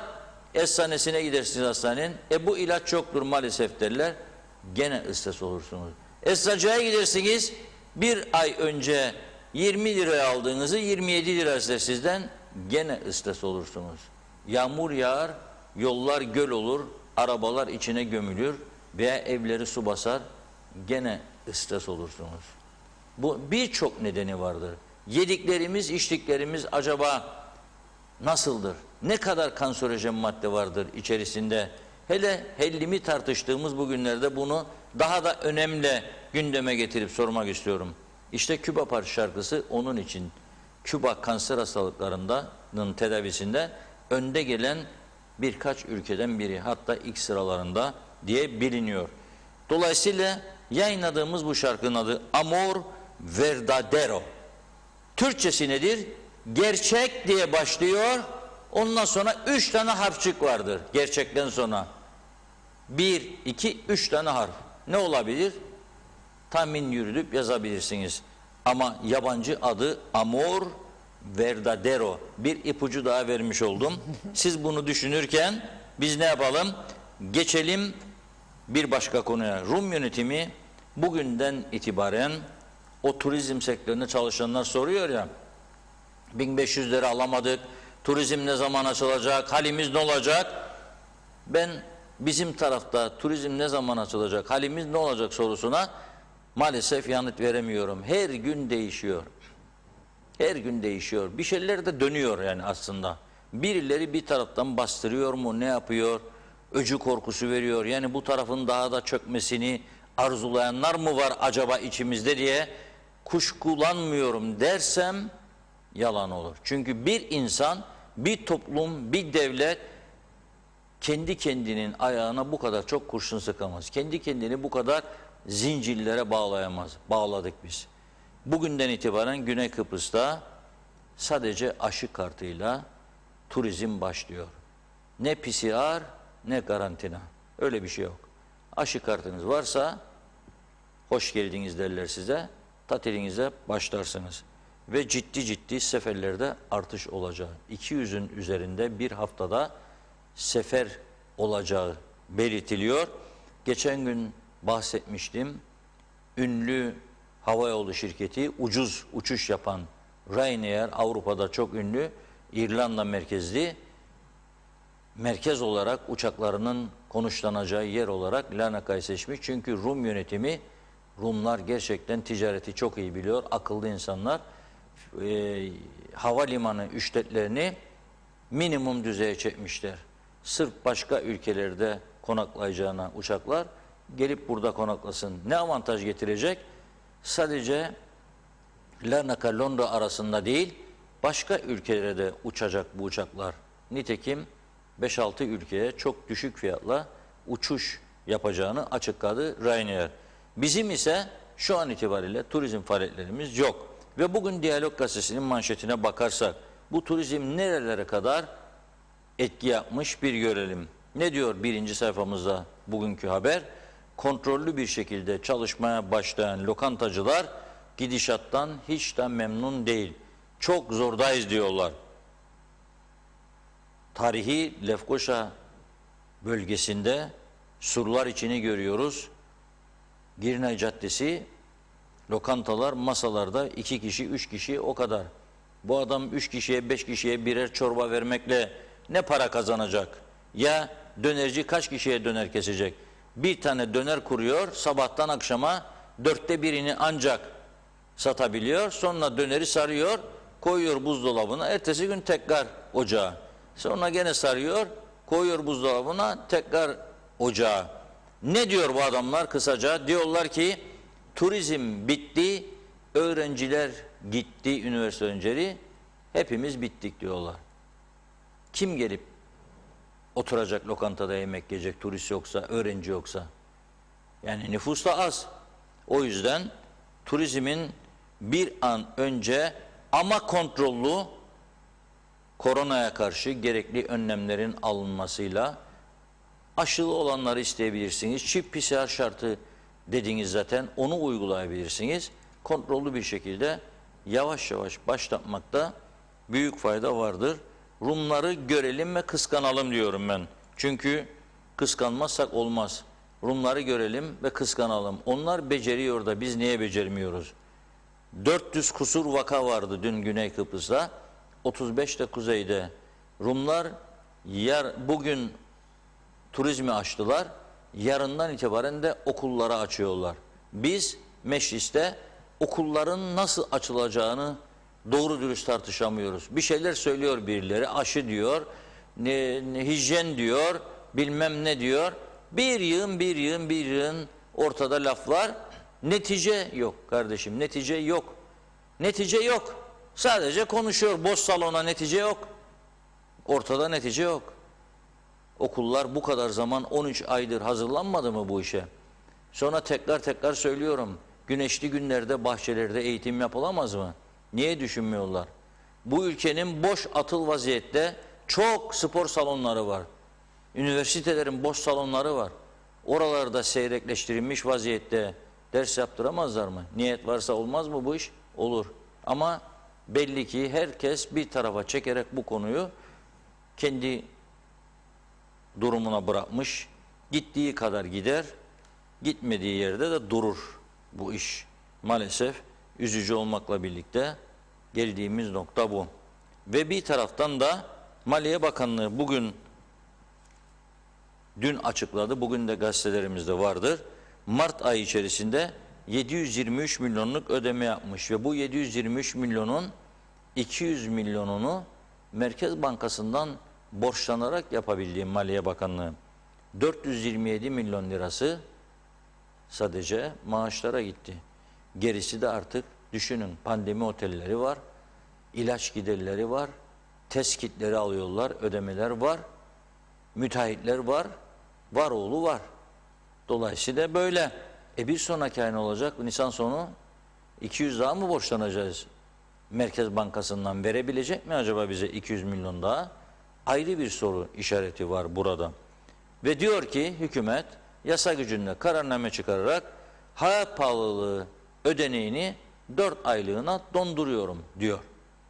B: Eczanesine gidersiniz hastanenin. Bu ilaç yoktur maalesef derler. Gene stres olursunuz. Eczacıya gidersiniz. Bir ay önce 20 liraya aldığınızı 27 lira ise sizden gene stres olursunuz. Yağmur yağar, yollar göl olur, arabalar içine gömülür veya evleri su basar, gene stres olursunuz. Bu birçok nedeni vardır. Yediklerimiz, içtiklerimiz acaba nasıldır? Ne kadar kanserojen madde vardır içerisinde? Hele hellimi tartıştığımız bugünlerde bunu daha da önemli gündeme getirip sormak istiyorum. İşte Küba Park şarkısı onun için. Küba kanser hastalıklarının tedavisinde önde gelen birkaç ülkeden biri, hatta ilk sıralarında diye biliniyor. Dolayısıyla yayınladığımız bu şarkının adı Amor Verdadero. Türkçesi nedir? Gerçek diye başlıyor. Ondan sonra 3 tane harfçık vardır gerçekten sonra. 1, 2, 3 tane harf. Ne olabilir? Tahmin yürütüp yazabilirsiniz. Ama yabancı adı Amor Verdadero. Bir ipucu daha vermiş oldum. Siz bunu düşünürken biz ne yapalım? Geçelim bir başka konuya. Rum yönetimi bugünden itibaren o turizm sektöründe çalışanlar soruyor ya, 1500 lira alamadık, turizm ne zaman açılacak, halimiz ne olacak? Ben bizim tarafta turizm ne zaman açılacak, halimiz ne olacak sorusuna maalesef yanıt veremiyorum. Her gün değişiyor. Her gün değişiyor. Bir şeyler de dönüyor yani aslında. Birileri bir taraftan bastırıyor mu, ne yapıyor? Öcü korkusu veriyor. Yani bu tarafın daha da çökmesini arzulayanlar mı var acaba içimizde diye kuşkulanmıyorum dersem yalan olur. Çünkü bir insan, bir toplum, bir devlet kendi kendinin ayağına bu kadar çok kurşun sıkamaz. Kendi kendini bu kadar zincirlere bağlayamaz. Bağladık biz. Bugünden itibaren Güney Kıbrıs'ta sadece aşı kartıyla turizm başlıyor. Ne PCR ne karantina. Öyle bir şey yok. Aşı kartınız varsa hoş geldiniz derler size. Tatilinize başlarsınız. Ve ciddi seferlerde artış olacağı. 200'ün üzerinde bir haftada sefer olacağı belirtiliyor. Geçen gün bahsetmiştim. Ünlü havayolu şirketi, ucuz uçuş yapan Ryanair, Avrupa'da çok ünlü, İrlanda merkezli, merkez olarak uçaklarının konuşlanacağı yer olarak Larnaka'yı seçmiş. Çünkü Rum yönetimi, Rumlar gerçekten ticareti çok iyi biliyor, akıllı insanlar. Havalimanı ücretlerini minimum düzeye çekmişler. Sırf başka ülkelerde konaklayacağına uçaklar gelip burada konaklasın. Ne avantaj getirecek? Sadece Larnaka Londra arasında değil, başka ülkelere de uçacak bu uçaklar. Nitekim 5-6 ülkeye çok düşük fiyatla uçuş yapacağını açıkladı Ryanair. Bizim ise şu an itibariyle turizm faaliyetlerimiz yok. Ve bugün Diyalog Gazetesi'nin manşetine bakarsak bu turizm nerelere kadar etki yapmış bir görelim. Ne diyor birinci sayfamızda bugünkü haber? Kontrollü bir şekilde çalışmaya başlayan lokantacılar gidişattan hiç de memnun değil. Çok zordayız diyorlar. Tarihi Lefkoşa bölgesinde surlar içini görüyoruz. Girnay Caddesi, lokantalar, masalarda 2 kişi, 3 kişi o kadar. Bu adam 3 kişiye, 5 kişiye birer çorba vermekle ne para kazanacak? Ya dönerci kaç kişiye döner kesecek? Bir tane döner kuruyor, sabahtan akşama 1/4'ünü ancak satabiliyor. Sonra döneri sarıyor, koyuyor buzdolabına, ertesi gün tekrar ocağa. Sonra gene sarıyor, koyuyor buzdolabına, tekrar ocağa. Ne diyor bu adamlar kısaca? Diyorlar ki turizm bitti, öğrenciler gitti, üniversite öğrencileri, hepimiz bittik diyorlar. Kim gelip oturacak lokantada yemek yiyecek, turist yoksa, öğrenci yoksa? Yani nüfus da az. O yüzden turizmin bir an önce ama kontrollü koronaya karşı gerekli önlemlerin alınmasıyla, aşılı olanları isteyebilirsiniz. Çift PCR şartı dediğiniz zaten, onu uygulayabilirsiniz. Kontrollü bir şekilde yavaş yavaş başlatmakta büyük fayda vardır. Rumları görelim ve kıskanalım diyorum ben. Çünkü kıskanmazsak olmaz. Rumları görelim ve kıskanalım. Onlar beceriyor da biz niye becermiyoruz? 400 kusur vaka vardı dün Güney Kıbrıs'ta. 35 de kuzeyde. Rumlar bugün turizmi açtılar. Yarından itibaren de okulları açıyorlar. Biz mecliste okulların nasıl açılacağını doğru dürüst tartışamıyoruz. Bir şeyler söylüyor birileri. Aşı diyor, hijyen diyor, bilmem ne diyor. Bir yığın ortada laflar. Netice yok kardeşim, netice yok. Netice yok. Sadece konuşuyor. Boş salona netice yok. Ortada netice yok. Okullar bu kadar zaman 13 aydır hazırlanmadı mı bu işe? Sonra tekrar söylüyorum. Güneşli günlerde bahçelerde eğitim yapılamaz mı? Niye düşünmüyorlar? Bu ülkenin boş atıl vaziyette çok spor salonları var. Üniversitelerin boş salonları var. Oralarda seyrekleştirilmiş vaziyette ders yaptıramazlar mı? Niyet varsa olmaz mı bu iş? Olur. Ama belli ki herkes bir tarafa çekerek bu konuyu kendi durumuna bırakmış. Gittiği kadar gider, gitmediği yerde de durur bu iş. Maalesef üzücü olmakla birlikte geldiğimiz nokta bu. Ve bir taraftan da Maliye Bakanlığı dün açıkladı, bugün de gazetelerimizde vardır. Mart ayı içerisinde 723 milyonluk ödeme yapmış ve bu 723 milyonun 200 milyonunu Merkez Bankası'ndan borçlanarak yapabildiği Maliye Bakanlığı. 427 milyon lirası sadece maaşlara gitti. Gerisi de artık düşünün, pandemi otelleri var, ilaç giderleri var, test kitleri alıyorlar, ödemeler var, müteahhitler var, var oğlu var. Dolayısıyla böyle. Bir sonraki ay ne olacak? Nisan sonu 200 daha mı borçlanacağız? Merkez Bankası'ndan verebilecek mi acaba bize 200 milyon daha? Ayrı bir soru işareti var burada. Ve diyor ki hükümet yasa gücünde kararname çıkararak hayat pahalılığı ödeneğini 4 aylığına donduruyorum diyor.